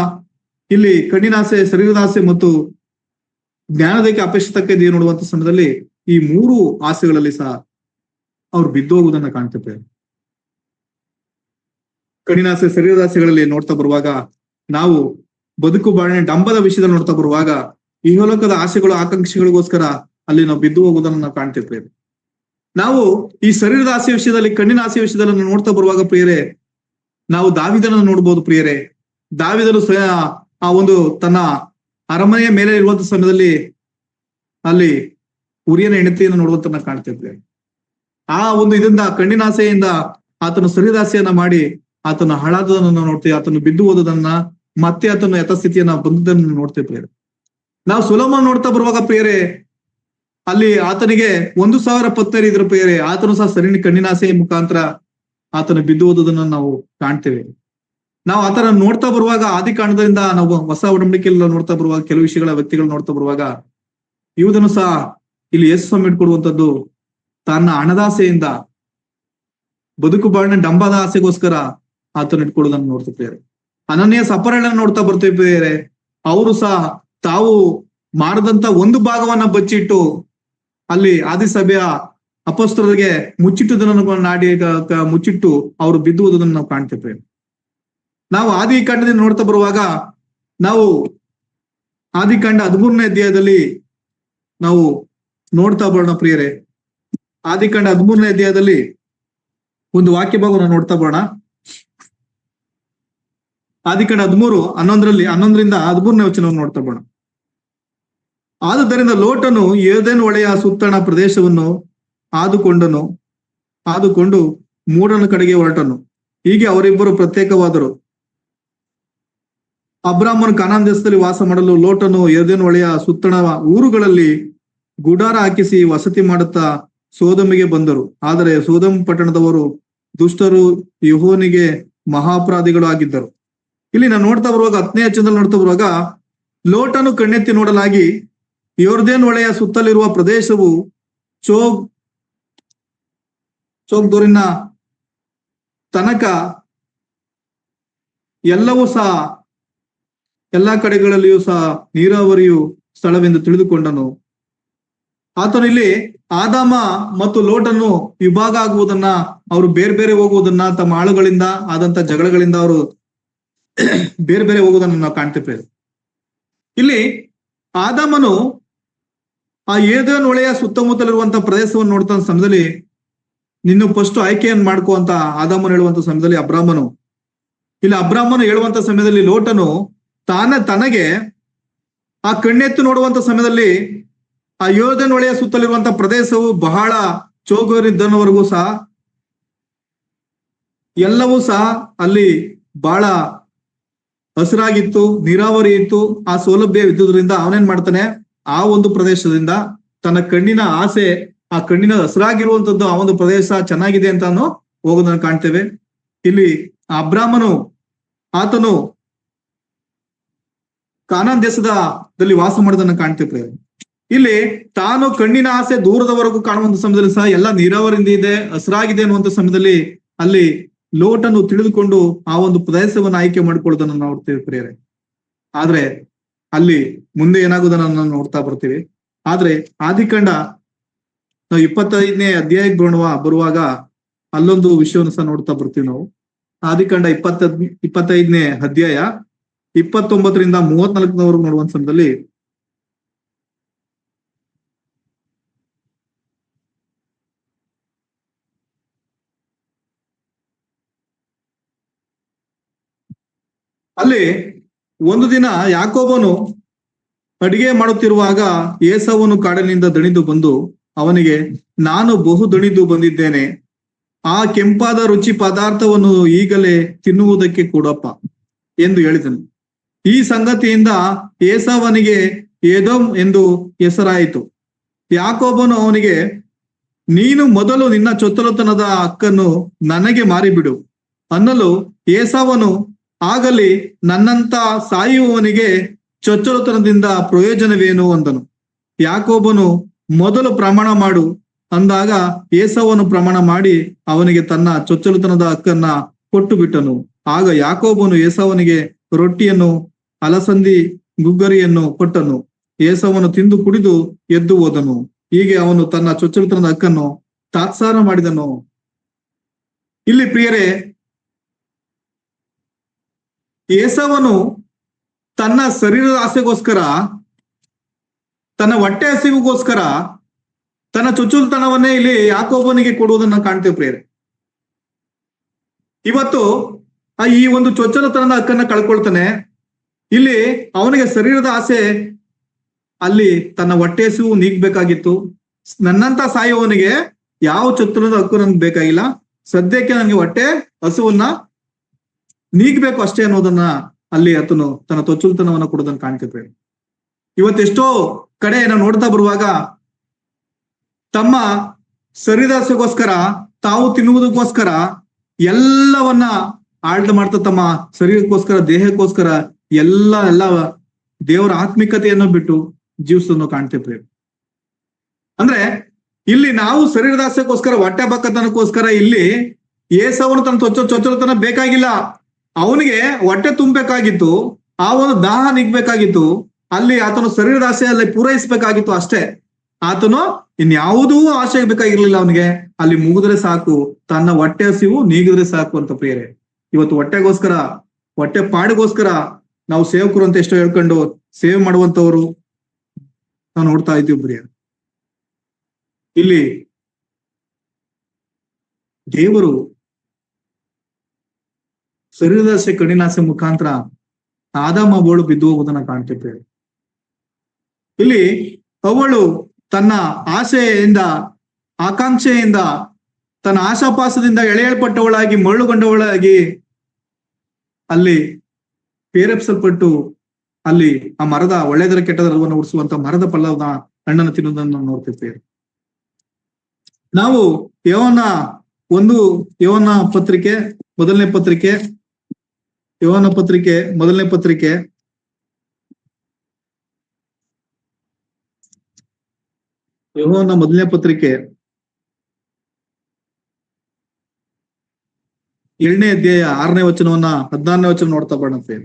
ಇಲ್ಲಿ ಕಣ್ಣಿನಾಸೆ, ಶರೀರದಾಸೆ ಮತ್ತು ಜ್ಞಾನದಕ್ಕೆ ಅಪೇಕ್ಷಿತಕ್ಕೆ ನೋಡುವಂತ ಸಮಯದಲ್ಲಿ ಈ 3 ಆಸೆಗಳಲ್ಲಿ ಸಹ ಅವ್ರು ಬಿದ್ದೋಗುವುದನ್ನ ಕಾಣ್ತೇವೆ. ಕಣ್ಣಿನಾಸೆ, ಶರೀರದಾಸೆಗಳಲ್ಲಿ ನೋಡ್ತಾ ಬರುವಾಗ, ನಾವು ಬದುಕು ಬಾಳಿನ ಡಂಬದ ವಿಷಯದಲ್ಲಿ ನೋಡ್ತಾ ಬರುವಾಗ ಇಹಲೋಕದ ಆಸೆಗಳು, ಆಕಾಂಕ್ಷೆಗಳಿಗೋಸ್ಕರ ಅಲ್ಲಿ ನಾವು ಬಿದ್ದು ಹೋಗುವುದನ್ನು ನಾವು ಕಾಣ್ತೇವೆ. ನಾವು ಈ ಶರೀರದ ಆಸೆ ವಿಷಯದಲ್ಲಿ, ಕಣ್ಣಿನ ಆಸೆ ವಿಷಯದಲ್ಲಿ ನೋಡ್ತಾ ಬರುವಾಗ ಪ್ರಿಯರೇ, ನಾವು ದಾವಿದನನ್ನು ನೋಡ್ಬೋದು ಪ್ರಿಯರೇ. ದಾವಿದನು ಆ ಒಂದು ತನ್ನ ಅರಮನೆಯ ಮೇಲೆ ಇರುವಂತ ಸಮಯದಲ್ಲಿ ಅಲ್ಲಿ ಉರಿಯನ ಹೆಂಡತಿಯನ್ನು ನೋಡುವಂತ ಕಾಣ್ತಿದ್ವಿ. ಆ ಒಂದು ಇದರಿಂದ ಕಣ್ಣಿನಾಸೆಯಿಂದ ಆತನು ಶರೀರಾಸೆಯನ್ನ ಮಾಡಿ ಆತನ ಹಾಳಾದದನ್ನು ನೋಡ್ತೀವಿ, ಆತನು ಬಿದ್ದು ಹೋದದನ್ನ ಮತ್ತೆ ಆತನ ಯಥಾಸ್ಥಿತಿಯನ್ನ ಬಂದದನ್ನು ನೋಡ್ತೀವಿ ಪ್ರಿಯರೇ. ನಾವು ಸೊಲೊಮೋನ್ ನೋಡ್ತಾ ಬರುವಾಗ ಪ್ರಿಯರೇ, ಅಲ್ಲಿ ಆತನಿಗೆ 1,000 ಪತ್ನಿಯರು ಇದ್ರು ಪ್ರಿಯರೇ, ಆತನು ಸಹ ಕಣ್ಣಿನಾಸೆಯ ಮುಖಾಂತರ ಆತನು ಬಿದ್ದು ಹೋದದನ್ನ ನಾವು ಕಾಣ್ತೇವೆ. ನಾವು ಆತರ ನೋಡ್ತಾ ಬರುವಾಗ ಆದಿಕಾಂಡದಿಂದ ನಾವು ಹೊಸ ಒಡಂಬಡಿಕೆಯಲ್ಲಿ ನೋಡ್ತಾ ಬರುವಾಗ ಕೆಲವು ವಿಷಯಗಳ ವ್ಯಕ್ತಿಗಳು ನೋಡ್ತಾ ಬರುವಾಗ ಇವುದನ್ನು ಸಹ ಇಲ್ಲಿ ಯೇಸು ಸ್ವಾಮಿ ಇಟ್ಕೊಡುವಂಥದ್ದು ತನ್ನ ಹಣದಾಸೆಯಿಂದ ಬದುಕು ಬಾಳಿನ ಡಂಬದ ಆಸೆಗೋಸ್ಕರ ಆತನ ಇಟ್ಕೊಳ್ಳೋದನ್ನು ನೋಡ್ತಿದ್ದೇವೆ. ಅನನ್ಯ ಸಪರಳನ್ನು ನೋಡ್ತಾ ಬರ್ತಿದ್ದೇವೆ. ಅವರು ಸಹ ತಾವು ಮಾಡದಂತ ಒಂದು ಭಾಗವನ್ನ ಬಚ್ಚಿಟ್ಟು ಅಲ್ಲಿ ಆದಿಸಭೆಯ ಅಪೊಸ್ತಲರಿಗೆ ಮುಚ್ಚಿಟ್ಟುದನ್ನು ನಾಡಿ ಮುಚ್ಚಿಟ್ಟು ಅವರು ಬಿದ್ದುವುದನ್ನು ನಾವು ಕಾಣ್ತಿದ್ದೇವೆ. ನಾವು ಆದಿಕಾಂಡದಿಂದ ನೋಡ್ತಾ ಬರುವಾಗ ನಾವು ಆದಿಕಾಂಡ 13ನೇ ಅಧ್ಯಾಯದಲ್ಲಿ ನಾವು ನೋಡ್ತಾ ಬರೋಣ ಪ್ರಿಯರೇ. ಆದಿಕಾಂಡ 13ನೇ ಅಧ್ಯಾಯದಲ್ಲಿ ಒಂದು ವಾಕ್ಯ ಭಾಗವನ್ನು ನೋಡ್ತಾ ಬರೋಣ. ಆದಿಕಾಂಡ 11ರಿಂದ 13ನೇ ವಚನವನ್ನು ನೋಡ್ತಾ ಬರೋಣ. ಆದುದರಿಂದ ಲೋಟನು ಏದೆನ್ ಹೊಳೆಯ ಸುತ್ತಣ ಪ್ರದೇಶವನ್ನು ಆದುಕೊಂಡು ಮೂಡನ ಕಡೆಗೆ ಹೊರಟನು. ಹೀಗೆ ಅವರಿಬ್ಬರು ಪ್ರತ್ಯೇಕವಾದರು. ಅಬ್ರಾಮನು ಕಾನಾನ್ ದೇಶದಲ್ಲಿ ವಾಸ ಮಾಡಲು ಲೋಟನು ಏದೆನ್ ಹೊಳೆಯ ಸುತ್ತಣ ಊರುಗಳಲ್ಲಿ ಗುಡಾರ ಹಾಕಿಸಿ ವಸತಿ ಮಾಡುತ್ತಾ ಸೋದಮಿಗೆ ಬಂದರು. ಆದರೆ ಸೋದಮ್ ಪಟ್ಟಣದವರು ದುಷ್ಟರು, ಯೆಹೋವನಿಗೆ ಮಹಾಪರಾಧಿಗಳು ಆಗಿದ್ದರು. ಇಲ್ಲಿ ನಾವು ನೋಡ್ತಾ ಬರುವಾಗ 10ನೇ ವಚನದಲ್ಲಿ ನೋಡ್ತಾ ಬರುವಾಗ ಲೋಟನು ಕಣ್ಣೆತ್ತಿ ನೋಡಲಾಗಿ ಯೊರ್ದನ್ ಹೊಳೆಯ ಸುತ್ತಲಿರುವ ಪ್ರದೇಶವು ಚೋಗ್ದೋರಿನ ತನಕ ಎಲ್ಲವೂ ಸಹ ಎಲ್ಲಾ ಕಡೆಗಳಲ್ಲಿಯೂ ಸಹ ನೀರಾವರಿಯು ಸ್ಥಳವೆಂದು ತಿಳಿದುಕೊಂಡನು. ಆತನು ಇಲ್ಲಿ ಆದಾಮ ಮತ್ತು ಲೋಟನ್ನು ವಿಭಾಗ ಆಗುವುದನ್ನ, ಅವರು ಬೇರೆ ಬೇರೆ ಹೋಗುವುದನ್ನ, ತಮ್ಮ ಆಳುಗಳಿಂದ ಆದಂತ ಜಗಳಗಳಿಂದ ಅವರು ಬೇರೆ ಬೇರೆ ಹೋಗುವುದನ್ನು ನಾವು ಕಾಣ್ತೇವೆ. ಇಲ್ಲಿ ಆದಾಮನು ಆ ಏದೆನ್ ಹೊಳೆಯ ಸುತ್ತಮುತ್ತಲಿರುವಂತಹ ಪ್ರದೇಶವನ್ನು ನೋಡ್ತಾ ಸಮಯದಲ್ಲಿ ನಿನ್ನ ಫಸ್ಟ್ ಆಯ್ಕೆಯನ್ನು ಮಾಡ್ಕುವಂತ ಆದಾಮನು ಹೇಳುವಂತ ಸಮಯದಲ್ಲಿ ಅಬ್ರಾಮನು ಹೇಳುವಂತ ಸಮಯದಲ್ಲಿ ಲೋಟನು ತನಗೆ ಆ ಕಣ್ಣೆತ್ತು ನೋಡುವಂತ ಸಮಯದಲ್ಲಿ ಆ ಏದೆನ್ ಹೊಳೆಯ ಸುತ್ತಲಿರುವಂತಹ ಪ್ರದೇಶವು ಬಹಳ ಚೋಗರಿದ್ದನವರೆಗೂ ಸಹ ಎಲ್ಲವೂ ಸಹ ಅಲ್ಲಿ ಬಹಳ ಹಸಿರಾಗಿತ್ತು, ನೀರಾವರಿ ಇತ್ತು, ಆ ಸೌಲಭ್ಯ ಇದ್ದುದರಿಂದ ಅವನೇನ್ ಮಾಡ್ತಾನೆ, ಆ ಒಂದು ಪ್ರದೇಶದಿಂದ ತನ್ನ ಕಣ್ಣಿನ ಆಸೆ, ಆ ಕಣ್ಣಿನ ಹಸಿರಾಗಿರುವಂತದ್ದು ಆ ಒಂದು ಪ್ರದೇಶ ಚೆನ್ನಾಗಿದೆ ಅಂತ ಹೋಗೋದನ್ನು ಕಾಣ್ತೇವೆ. ಇಲ್ಲಿ ಅಬ್ರಾಮನು ಆತನು ಕಾನಾನ್ ದೇಶದಲ್ಲಿ ವಾಸ ಮಾಡೋದನ್ನ ಕಾಣ್ತೇವೆ. ಇಲ್ಲಿ ತಾನು ಕಣ್ಣಿನ ಆಸೆ ದೂರದವರೆಗೂ ಕಾಣುವಂತ ಸಮಯದಲ್ಲಿ ಸಹ ಎಲ್ಲ ನೀರಾವರಿಂದ ಇದೆ, ಹಸಿರಾಗಿದೆ ಅನ್ನುವಂತ ಸಮಯದಲ್ಲಿ ಅಲ್ಲಿ ಲೋಟನ್ನು ತಿಳಿದುಕೊಂಡು ಆ ಒಂದು ಪ್ರದೇಶವನ್ನು ಆಯ್ಕೆ ಮಾಡಿಕೊಳ್ಳೋದನ್ನು ನೋಡ್ತೇವೆ ಪ್ರಿಯರೇ. ಆದ್ರೆ ಅಲ್ಲಿ ಮುಂದೆ ಏನಾಗುವುದನ್ನು ನಾವು ನೋಡ್ತಾ ಬರ್ತೀವಿ. ಆದ್ರೆ ಆದಿಕಾಂಡ ನಾವು 25ನೇ ಅಧ್ಯಾಯಕ್ಕೆ ಬರುವಾಗ ಅಲ್ಲೊಂದು ವಿಷಯವನ್ನು ಸಹ ನೋಡ್ತಾ ಬರ್ತೀವಿ ನಾವು. ಆದಿಕಾಂಡ 25ನೇ ಅಧ್ಯಾಯ 29ರಿಂದ 34ವರೆಗೂ ನೋಡುವಂತ ಸಮಯದಲ್ಲಿ ಅಲ್ಲಿ ಒಂದು ದಿನ ಯಾಕೋಬನು ಅಡಿಗೆ ಮಾಡುತ್ತಿರುವಾಗ ಏಸಾವನು ಕಾಡಿನಿಂದ ದಣಿದು ಬಂದು ಅವನಿಗೆ, ನಾನು ಬಹು ದಣಿದು ಬಂದಿದ್ದೇನೆ, ಆ ಕೆಂಪಾದ ರುಚಿ ಪದಾರ್ಥವನ್ನು ಈಗಲೇ ತಿನ್ನುವುದಕ್ಕೆ ಕೊಡಪ್ಪ ಎಂದು ಹೇಳಿದನು. ಈ ಸಂಗತಿಯಿಂದ ಏಸಾವನಿಗೆ ಏದೋಮ್ ಎಂದು ಹೆಸರಾಯಿತು. ಯಾಕೋಬನು ಅವನಿಗೆ, ನೀನು ಮೊದಲು ನಿನ್ನ ಚೊಚ್ಚಲತನದ ಹಕ್ಕನ್ನು ನನಗೆ ಮಾರಿಬಿಡು ಅನ್ನಲು ಏಸಾವನು, ಆಗಲಿ ನನ್ನಂತ ಸಾಯುವವನಿಗೆ ಚೊಚ್ಚಲತನದಿಂದ ಪ್ರಯೋಜನವೇನು ಅಂದನು. ಯಾಕೋಬನು, ಮೊದಲು ಪ್ರಮಾಣ ಮಾಡು ಅಂದಾಗ ಏಸಾವನು ಪ್ರಮಾಣ ಮಾಡಿ ಅವನಿಗೆ ತನ್ನ ಚೊಚ್ಚಲತನದ ಹಕ್ಕನ್ನ ಕೊಟ್ಟು ಬಿಟ್ಟನು. ಆಗ ಯಾಕೋಬನು ಏಸಾವನಿಗೆ ರೊಟ್ಟಿಯನ್ನು ಅಲಸಂದಿ ಗುಗ್ಗರಿಯನ್ನು ಕೊಟ್ಟನು. ಏಸಾವನು ತಿಂದು ಕುಡಿದು ಎದ್ದು ಹೋದನು. ಹೀಗೆ ಅವನು ತನ್ನ ಚೊಚ್ಚಲತನದ ಹಕ್ಕನ್ನು ತಾತ್ಸಾರ ಮಾಡಿದನು. ಇಲ್ಲಿ ಪ್ರಿಯರೇ, ಏಸಾವನು ತನ್ನ ಶರೀರದ ಆಸೆಗೋಸ್ಕರ, ತನ್ನ ಹೊಟ್ಟೆ ಹಸಿವಿಗೋಸ್ಕರ ತನ್ನ ಚೊಚ್ಚಲತನವನ್ನೇ ಇಲ್ಲಿ ಯಾಕೋಬನಿಗೆ ಕೊಡುವುದನ್ನ ಕಾಣ್ತೇವೆ ಪ್ರಿಯರೇ. ಇವತ್ತು ಈ ಒಂದು ಚೊಚ್ಚಲತನದ ಹಕ್ಕನ್ನ ಕಳ್ಕೊಳ್ತಾನೆ. ಇಲ್ಲಿ ಅವನಿಗೆ ಶರೀರದ ಆಸೆ ಅಲ್ಲಿ ತನ್ನ ಹೊಟ್ಟೆ ಹಸಿವು ನೀಗ್ಬೇಕಾಗಿತ್ತು. ನನ್ನಂತ ಸಾಯುವವನಿಗೆ ಯಾವ ಚತುರದ ಹಕ್ಕು ನನ್ಗೆ ಬೇಕಾಗಿಲ್ಲ, ಸದ್ಯಕ್ಕೆ ನನಗೆ ಹೊಟ್ಟೆ ಹಸುವನ್ನ ನೀಗ್ಬೇಕು ಅಷ್ಟೇ ಅನ್ನೋದನ್ನ ಅಲ್ಲಿ ಆತನು ತನ್ನ ತೊಚ್ಚುಲ್ತನವನ್ನ ಕೊಡೋದನ್ನ ಕಾಣ್ತಿದ್ವಿ. ಇವತ್ತೆಷ್ಟೋ ಕಡೆ ನಾವು ನೋಡ್ತಾ ಬರುವಾಗ ತಮ್ಮ ಶರೀರಾಸೆಗೋಸ್ಕರ, ತಾವು ತಿನ್ನುವುದಕ್ಕೋಸ್ಕರ ಎಲ್ಲವನ್ನ ಆಳ್ದ ಮಾಡ್ತಾ ತಮ್ಮ ಶರೀರಕ್ಕೋಸ್ಕರ, ದೇಹಕ್ಕೋಸ್ಕರ ಎಲ್ಲ ದೇವರ ಆತ್ಮಿಕತೆಯನ್ನು ಬಿಟ್ಟು ಜೀವಿಸೋದನ್ನು ಕಾಣ್ತಿರ್ತೀವಿ. ಅಂದ್ರೆ ಇಲ್ಲಿ ನಾವು ಶರೀರದಾಸೆಗೋಸ್ಕರ, ಹೊಟ್ಟೆ ಬಕ್ಕತನಕ್ಕೋಸ್ಕರ ಇಲ್ಲಿ ಏಸವನು ತನ್ನ ಚೊಚ್ಚಲತನ ಬೇಕಾಗಿಲ್ಲ. ಅವನಿಗೆ ಹೊಟ್ಟೆ ತುಂಬಬೇಕಾಗಿತ್ತು, ಆ ಒಂದು ದಾಹ ನಿಗ್ಬೇಕಾಗಿತ್ತು, ಅಲ್ಲಿ ಆತನು ಶರೀರದಾಸೆ ಅಲ್ಲಿ ಪೂರೈಸಬೇಕಾಗಿತ್ತು ಅಷ್ಟೇ. ಆತನು ಇನ್ಯಾವುದೂ ಆಸೆ ಬೇಕಾಗಿರ್ಲಿಲ್ಲ. ಅವನಿಗೆ ಅಲ್ಲಿ ಮುಗಿದ್ರೆ ಸಾಕು, ತನ್ನ ಹೊಟ್ಟೆ ಹಸಿವು ನೀಗಿದ್ರೆ ಸಾಕು ಅಂತ ಪ್ರಿಯರೇ. ಇವತ್ತು ಹೊಟ್ಟೆಗೋಸ್ಕರ, ಹೊಟ್ಟೆ ಪಾಡಿಗೋಸ್ಕರ ನಾವು ಸೇವಕರು ಅಂತ ಎಷ್ಟೋ ಹೇಳ್ಕೊಂಡು ಸೇವೆ ಮಾಡುವಂತವ್ರು ನಾವು ನೋಡ್ತಾ ಇದ್ದೀವಿ ಪ್ರಿಯ. ಇಲ್ಲಿ ದೇವರು ಶರೀರದಾಸೆ, ಕಣ್ಣಿನಾಸೆ ಮುಖಾಂತರ ಆದಾಮ ಅವಳು ಬಿದ್ದು ಹೋಗುವುದನ್ನ ಕಾಣ್ತಿದ್ದೇವೆ. ಇಲ್ಲಿ ಅವಳು ತನ್ನ ಆಸೆಯಿಂದ, ಆಕಾಂಕ್ಷೆಯಿಂದ, ತನ್ನ ಆಶಾಪಾಸದಿಂದ ಎಳೆಯಲ್ಪಟ್ಟವಳಾಗಿ, ಮರಳುಗೊಂಡವಳಾಗಿ ಅಲ್ಲಿ ಪ್ರೇರೇಪಿಸಲ್ಪಟ್ಟು ಅಲ್ಲಿ ಆ ಮರದ ಒಳ್ಳೆದರ ಕೆಟ್ಟದರವನ್ನು ಉಡಿಸುವಂತ ಮರದ ಫಲದ ಹಣ್ಣನ್ನು ತಿನ್ನುವುದನ್ನು ನಾವು ನೋಡ್ತಿರ್ತೇವೆ. ನಾವು ಯೋಹನ ಪತ್ರಿಕೆ ಮೊದಲನೇ ಪತ್ರಿಕೆ ಯೋಹನ ಪತ್ರಿಕೆ ಮೊದಲನೇ ಪತ್ರಿಕೆ 7ನೇ ಅಧ್ಯಾಯ 6ನೇ ವಚನವನ್ನ 14ನೇ ವಚನ ನೋಡ್ತಾ ಬರ್ತೇವೆ.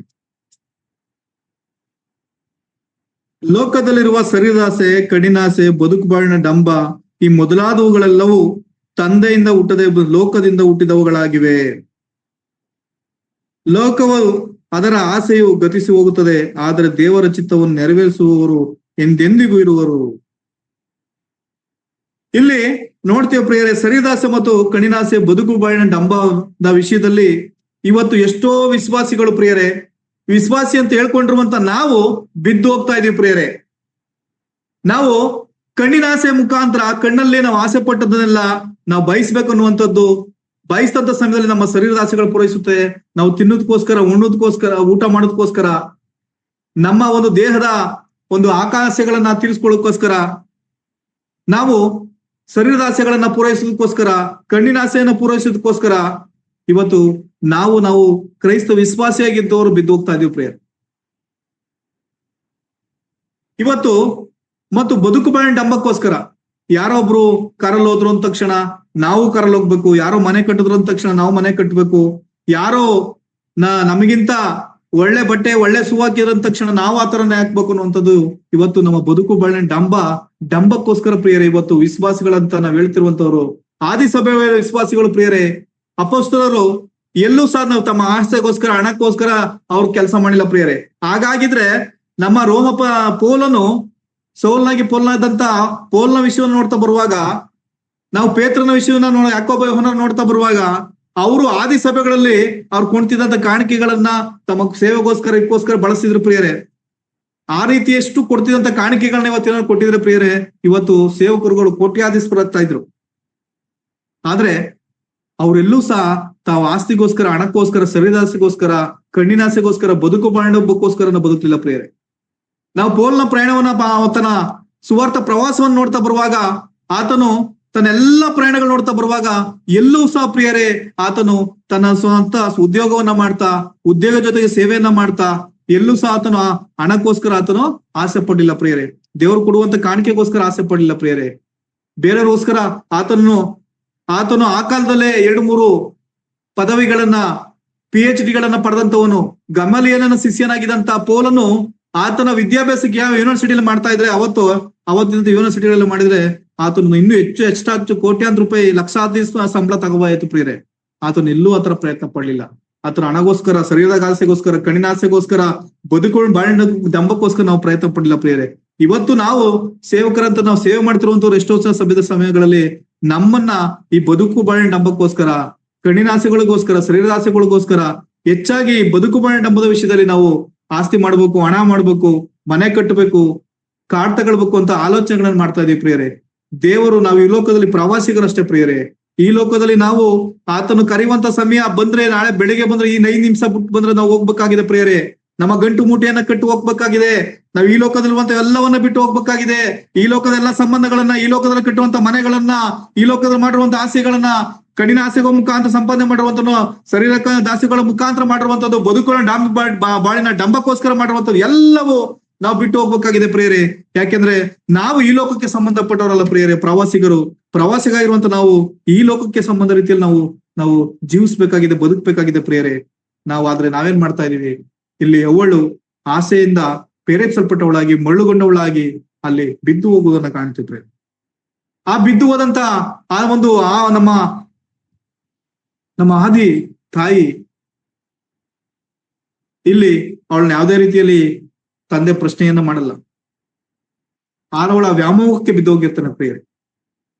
ಲೋಕದಲ್ಲಿರುವ ಶರೀರಾಸೆ, ಕಣ್ಣಿನಾಸೆ, ಬದುಕು ಬಾಳಿನ ಡಂಬ ಈ ಮೊದಲಾದವುಗಳೆಲ್ಲವೂ ತಂದೆಯಿಂದ ಹುಟ್ಟದೆ ಲೋಕದಿಂದ ಹುಟ್ಟಿದವುಗಳಾಗಿವೆ. ಲೋಕವು ಅದರ ಆಸೆಯು ಗತಿಸಿ ಹೋಗುತ್ತದೆ, ಆದರೆ ದೇವರ ಚಿತ್ತವನ್ನು ನೆರವೇರಿಸುವವರು ಎಂದೆಂದಿಗೂ ಇರುವರು. ಇಲ್ಲಿ ನೋಡ್ತೇವೆ ಪ್ರಿಯರೇ, ಶರೀರಾಸೆ ಮತ್ತು ಕಣ್ಣಿನಾಸೆ, ಬದುಕು ಬಾಳಿನ ಡಂಬದ ವಿಷಯದಲ್ಲಿ ಇವತ್ತು ಎಷ್ಟೋ ವಿಶ್ವಾಸಿಗಳು ಪ್ರಿಯರೇ, ವಿಶ್ವಾಸಿ ಅಂತ ಹೇಳ್ಕೊಂಡಿರುವಂತ ನಾವು ಬಿದ್ದು ಹೋಗ್ತಾ ಇದೀವಿ ಪ್ರಿಯರೇ. ನಾವು ಕಣ್ಣಿನಾಸೆ ಮುಖಾಂತರ, ಕಣ್ಣಲ್ಲಿ ನಾವು ಆಸೆ ಪಟ್ಟದನ್ನೆಲ್ಲ ನಾವು ಬಯಸ್ಬೇಕು ಅನ್ನುವಂಥದ್ದು, ಬಯಸಿದಂತ ಸಮಯದಲ್ಲಿ ನಮ್ಮ ಶರೀರದ ಆಸೆಗಳು ಪೂರೈಸುತ್ತೆ. ನಾವು ತಿನ್ನೋದಕ್ಕೋಸ್ಕರ, ಉಣ್ಣೋದಕ್ಕೋಸ್ಕರ, ಊಟ ಮಾಡೋದಕ್ಕೋಸ್ಕರ, ನಮ್ಮ ಒಂದು ದೇಹದ ಒಂದು ಆಕಾಂಕ್ಷೆಗಳನ್ನ ತೀರಿಸ್ಕೊಳ್ಳೋದಕ್ಕೋಸ್ಕರ, ನಾವು ಶರೀರದ ಆಸೆಗಳನ್ನ ಪೂರೈಸೋದಕ್ಕೋಸ್ಕರ, ಕಣ್ಣಿನ ಆಸೆಯನ್ನ ಪೂರೈಸೋದಕ್ಕೋಸ್ಕರ ಇವತ್ತು ನಾವು ಕ್ರೈಸ್ತ ವಿಶ್ವಾಸಿಯಾಗಿದ್ದವರು ಬಿದ್ದು ಹೋಗ್ತಾ ಇದೀವಿ ಪ್ರಿಯರ್. ಇವತ್ತು ಮತ್ತು ಬದುಕು ಬಾಳಿನ ಡಂಬಕ್ಕೋಸ್ಕರ ಯಾರೋ ಒಬ್ರು ಕಾರಲ್ಲಿ ಹೋದ್ರು ಅಂದ ತಕ್ಷಣ ನಾವು ಕಾರಲ್ಲಿ ಹೋಗ್ಬೇಕು, ಯಾರೋ ಮನೆ ಕಟ್ಟಿದ್ರು ಅಂದ ತಕ್ಷಣ ನಾವು ಮನೆ ಕಟ್ಟಬೇಕು, ಯಾರೋ ನಮಗಿಂತ ಒಳ್ಳೆ ಬಟ್ಟೆ, ಒಳ್ಳೆ ಸುವಾಕಿರೋ ಅಂದ ತಕ್ಷಣ ನಾವು ಆ ತರನೇ ಹಾಕ್ಬೇಕು ಅನ್ನುವಂಥದ್ದು ಇವತ್ತು ನಮ್ಮ ಬದುಕು ಬಾಳಿನ ಡಂಬಕ್ಕೋಸ್ಕರ ಪ್ರಿಯರೇ. ಇವತ್ತು ವಿಶ್ವಾಸಿಗಳಂತ ನಾವ್ ಹೇಳ್ತಿರುವಂತವ್ರು, ಆದಿಸಭೆ ವಿಶ್ವಾಸಿಗಳು ಪ್ರಿಯರೇ, ಅಪೊಸ್ತಲರು ಎಲ್ಲೂ ಸಹ ನಾವು ತಮ್ಮ ಆಸೆಗೋಸ್ಕರ, ಹಣಕ್ಕೋಸ್ಕರ ಅವ್ರು ಕೆಲಸ ಮಾಡಿಲ್ಲ ಪ್ರಿಯರೇ. ಹಾಗಾಗಿದ್ರೆ ನಮ್ಮ ಪೌಲನು ಸೌಲ್ನಾಗಿ ಪೌಲನಾದಂತ ಪೌಲ್ನ ವಿಷಯವನ್ನು ನೋಡ್ತಾ ಬರುವಾಗ, ನಾವು ಪೇತ್ರನ ವಿಷಯವನ್ನ ಯಾಕೋಬ ಯೋಹನ ನೋಡ್ತಾ ಬರುವಾಗ, ಅವರು ಆದಿ ಸಭೆಗಳಲ್ಲಿ ಅವ್ರು ಕೊಡ್ತಿದ್ದಂತ ಕಾಣಿಕೆಗಳನ್ನ ತಮ್ಮ ಸೇವೆಗೋಸ್ಕರ ಇದಕ್ಕೋಸ್ಕರ ಬಳಸಿದ್ರು ಪ್ರಿಯರೇ. ಆ ರೀತಿ ಎಷ್ಟು ಕೊಡ್ತಿದಂತ ಕಾಣಿಕೆಗಳನ್ನ ಇವತ್ತು ಕೊಟ್ಟಿದ್ರೆ ಪ್ರಿಯರೇ, ಇವತ್ತು ಸೇವಕರುಗಳು ಕೋಟ್ಯಾಧೀಶರಾಗ್ತಾ ಇದ್ರು. ಆದ್ರೆ ಅವರೆಲ್ಲೂ ಸಹ ತಾವು ಆಸ್ತಿಗೋಸ್ಕರ, ಹಣಕ್ಕೋಸ್ಕರ, ಶರೀರಾಸೆಗೋಸ್ಕರ, ಕಣ್ಣಿನಾಸೆಗೋಸ್ಕರ, ಬದುಕು ಬಾಳೋಕ್ಕೋಸ್ಕರ ಬದುಕಲಿಲ್ಲ ಪ್ರಿಯರೇ. ನಾವು ಪೌಲನ ಪ್ರಯಾಣವನ್ನ, ತನ್ನ ಸುವಾರ್ಥ ಪ್ರವಾಸವನ್ನು ನೋಡ್ತಾ ಬರುವಾಗ, ಆತನು ತನ್ನೆಲ್ಲ ಪ್ರಯಾಣಗಳು ನೋಡ್ತಾ ಬರುವಾಗ ಎಲ್ಲೂ ಸಹ ಪ್ರಿಯರೇ ಆತನು ತನ್ನ ಸ್ವಂತ ಉದ್ಯೋಗವನ್ನ ಮಾಡ್ತಾ, ಉದ್ಯೋಗ ಜೊತೆಗೆ ಸೇವೆಯನ್ನ ಮಾಡ್ತಾ, ಎಲ್ಲೂ ಸಹ ಆತನು ಹಣಕ್ಕೋಸ್ಕರ ಆತನು ಆಸೆ ಪಡ್ಲಿಲ್ಲ ಪ್ರಿಯರೇ. ದೇವರು ಕೊಡುವಂತ ಕಾಣಿಕೆಗೋಸ್ಕರ ಆಸೆ ಪಡ್ಲಿಲ್ಲ ಪ್ರಿಯರೇ. ಬೇರೆಯವ್ರಿಗೋಸ್ಕರ ಆತನು ಆ ಕಾಲದಲ್ಲೇ 2-3 ಪದವಿಗಳನ್ನ, PhD ಗಳನ್ನ ಪಡೆದಂತವನು, ಗಮಲಿಯಲನ ಶಿಷ್ಯನಾಗಿದ್ದಂತ ಪೌಲನು ಆತನ ವಿದ್ಯಾಭ್ಯಾಸಕ್ಕೆ ಯಾವ ಯೂನಿವರ್ಸಿಟಿಯಲ್ಲಿ ಮಾಡ್ತಾ ಇದ್ರೆ ಅವತ್ತಿನ ಯೂನಿವರ್ಸಿಟಿಗಳಲ್ಲಿ ಮಾಡಿದ್ರೆ ಆತನು ಇನ್ನೂ ಹೆಚ್ಚು ಕೋಟ್ಯಾಂತರ ರೂಪಾಯಿ, ಲಕ್ಷಾಧಿಕ ಸಂಬಳ ತಗೋಬಾಯ್ತು ಪ್ರಿಯರೇ. ಆತನು ಎಲ್ಲೂ ಆತರ ಪ್ರಯತ್ನ ಪಡ್ಲಿಲ್ಲ. ಆತನ ಹಣಗೋಸ್ಕರ, ಶರೀರದ ಆಸೆಗೋಸ್ಕರ, ಕಣ್ಣಿನ ಆಸೆಗೋಸ್ಕರ, ಬದುಕೊಂಡು ಬಾಳಿನ ದಂಬಕ್ಕೋಸ್ಕರ ನಾವು ಪ್ರಯತ್ನ ಪಡ್ಲಿಲ್ಲ ಪ್ರಿಯರೇ. ಇವತ್ತು ನಾವು ಸೇವಕರಂತ ನಾವು ಸೇವೆ ಮಾಡ್ತಿರುವಂತವ್ರು ಎಷ್ಟೋ ಸಭ್ಯದ ಸಮಯಗಳಲ್ಲಿ ನಮ್ಮನ್ನ ಈ ಬದುಕು ಬಾಳಿನ ಡಂಬಕ್ಕೋಸ್ಕರ, ಕಣ್ಣಿನ ಆಸೆಗಳಿಗೋಸ್ಕರ, ಶರೀರದ ಆಸೆಗಳಿಗೋಸ್ಕರ, ಹೆಚ್ಚಾಗಿ ಬದುಕು ಬಾಳಿನ ಡಂಬದ ವಿಷಯದಲ್ಲಿ ನಾವು ಆಸ್ತಿ ಮಾಡ್ಬೇಕು, ಹಣ ಮಾಡ್ಬೇಕು, ಮನೆ ಕಟ್ಟಬೇಕು, ಕಾಡ್ ತಗೊಳ್ಬೇಕು ಅಂತ ಆಲೋಚನೆಗಳನ್ನ ಮಾಡ್ತಾ ಇದೀವಿ ಪ್ರಿಯರೇ. ದೇವರು ನಾವು ಈ ಲೋಕದಲ್ಲಿ ಪ್ರವಾಸಿಗರಷ್ಟೇ ಪ್ರಿಯರೇ. ಈ ಲೋಕದಲ್ಲಿ ನಾವು ಆತನು ಕರೆಯುವಂತ ಸಮಯ ಬಂದ್ರೆ, ನಾಳೆ ಬೆಳಿಗ್ಗೆ ಬಂದ್ರೆ, ಈ 5 ನಿಮಿಷ ಬಿಟ್ಟು ಬಂದ್ರೆ ನಾವು ಹೋಗ್ಬೇಕಾಗಿದೆ ಪ್ರಿಯರೇ. ನಮ್ಮ ಗಂಟು ಮೂಟೆಯನ್ನ ಕಟ್ಟು ಹೋಗ್ಬೇಕಾಗಿದೆ. ನಾವು ಈ ಲೋಕದಲ್ಲಿರುವಂತ ಎಲ್ಲವನ್ನ ಬಿಟ್ಟು ಹೋಗ್ಬೇಕಾಗಿದೆ. ಈ ಲೋಕದ ಎಲ್ಲ ಸಂಬಂಧಗಳನ್ನ, ಈ ಲೋಕದಲ್ಲಿ ಕಟ್ಟುವಂತ ಮನೆಗಳನ್ನ, ಈ ಲೋಕದಲ್ಲಿ ಮಾಡಿರುವಂತ ಆಸೆಗಳನ್ನ, ಕಡಿನ ಆಸೆಗಳ ಮುಖಾಂತರ ಸಂಪಾದನೆ ಮಾಡಿರುವಂತ, ಶರೀರಕ ದಾಸೆಗಳ ಮುಖಾಂತರ ಮಾಡಿರುವಂತದ್ದು, ಬದುಕುಗಳ ಬಾಳಿನ ಡಂಬಕ್ಕೋಸ್ಕರ ಮಾಡಿರುವಂತದ್ದು ಎಲ್ಲವೂ ನಾವು ಬಿಟ್ಟು ಹೋಗ್ಬೇಕಾಗಿದೆ ಪ್ರಿಯರೇ. ಯಾಕೆಂದ್ರೆ ನಾವು ಈ ಲೋಕಕ್ಕೆ ಸಂಬಂಧಪಟ್ಟವರಲ್ಲ ಪ್ರಿಯರೇ, ಪ್ರವಾಸಿಗಾಗಿರುವಂತ ನಾವು ಈ ಲೋಕಕ್ಕೆ ಸಂಬಂಧ ರೀತಿಯಲ್ಲಿ ನಾವು ಜೀವಿಸ್ಬೇಕಾಗಿದೆ, ಬದುಕಬೇಕಾಗಿದೆ ಪ್ರಿಯರೇ. ಆದ್ರೆ ನಾವೇನ್ ಮಾಡ್ತಾ ಇದೀವಿ, ಇಲ್ಲಿ ಅವಳು ಆಸೆಯಿಂದ ಪ್ರೇರೇಪಿಸಲ್ಪಟ್ಟವಳಾಗಿ ಮಳ್ಳುಗೊಂಡವಳಾಗಿ ಅಲ್ಲಿ ಬಿದ್ದು ಹೋಗುವುದನ್ನ ಕಾಣ್ತಿದ್ರೆ, ಆ ಬಿದ್ದು ಹೋದಂತ ನಮ್ಮ ಆದಿ ತಾಯಿ ಇಲ್ಲಿ ಅವಳನ್ನ ಯಾವುದೇ ರೀತಿಯಲ್ಲಿ ತಂದೆ ಪ್ರಶ್ನೆಯನ್ನ ಮಾಡಲ್ಲ. ಅವಳ ವ್ಯಾಮೋಹಕ್ಕೆ ಬಿದ್ದು ಹೋಗಿರ್ತಾನೆ ಪ್ರಿಯರೇ.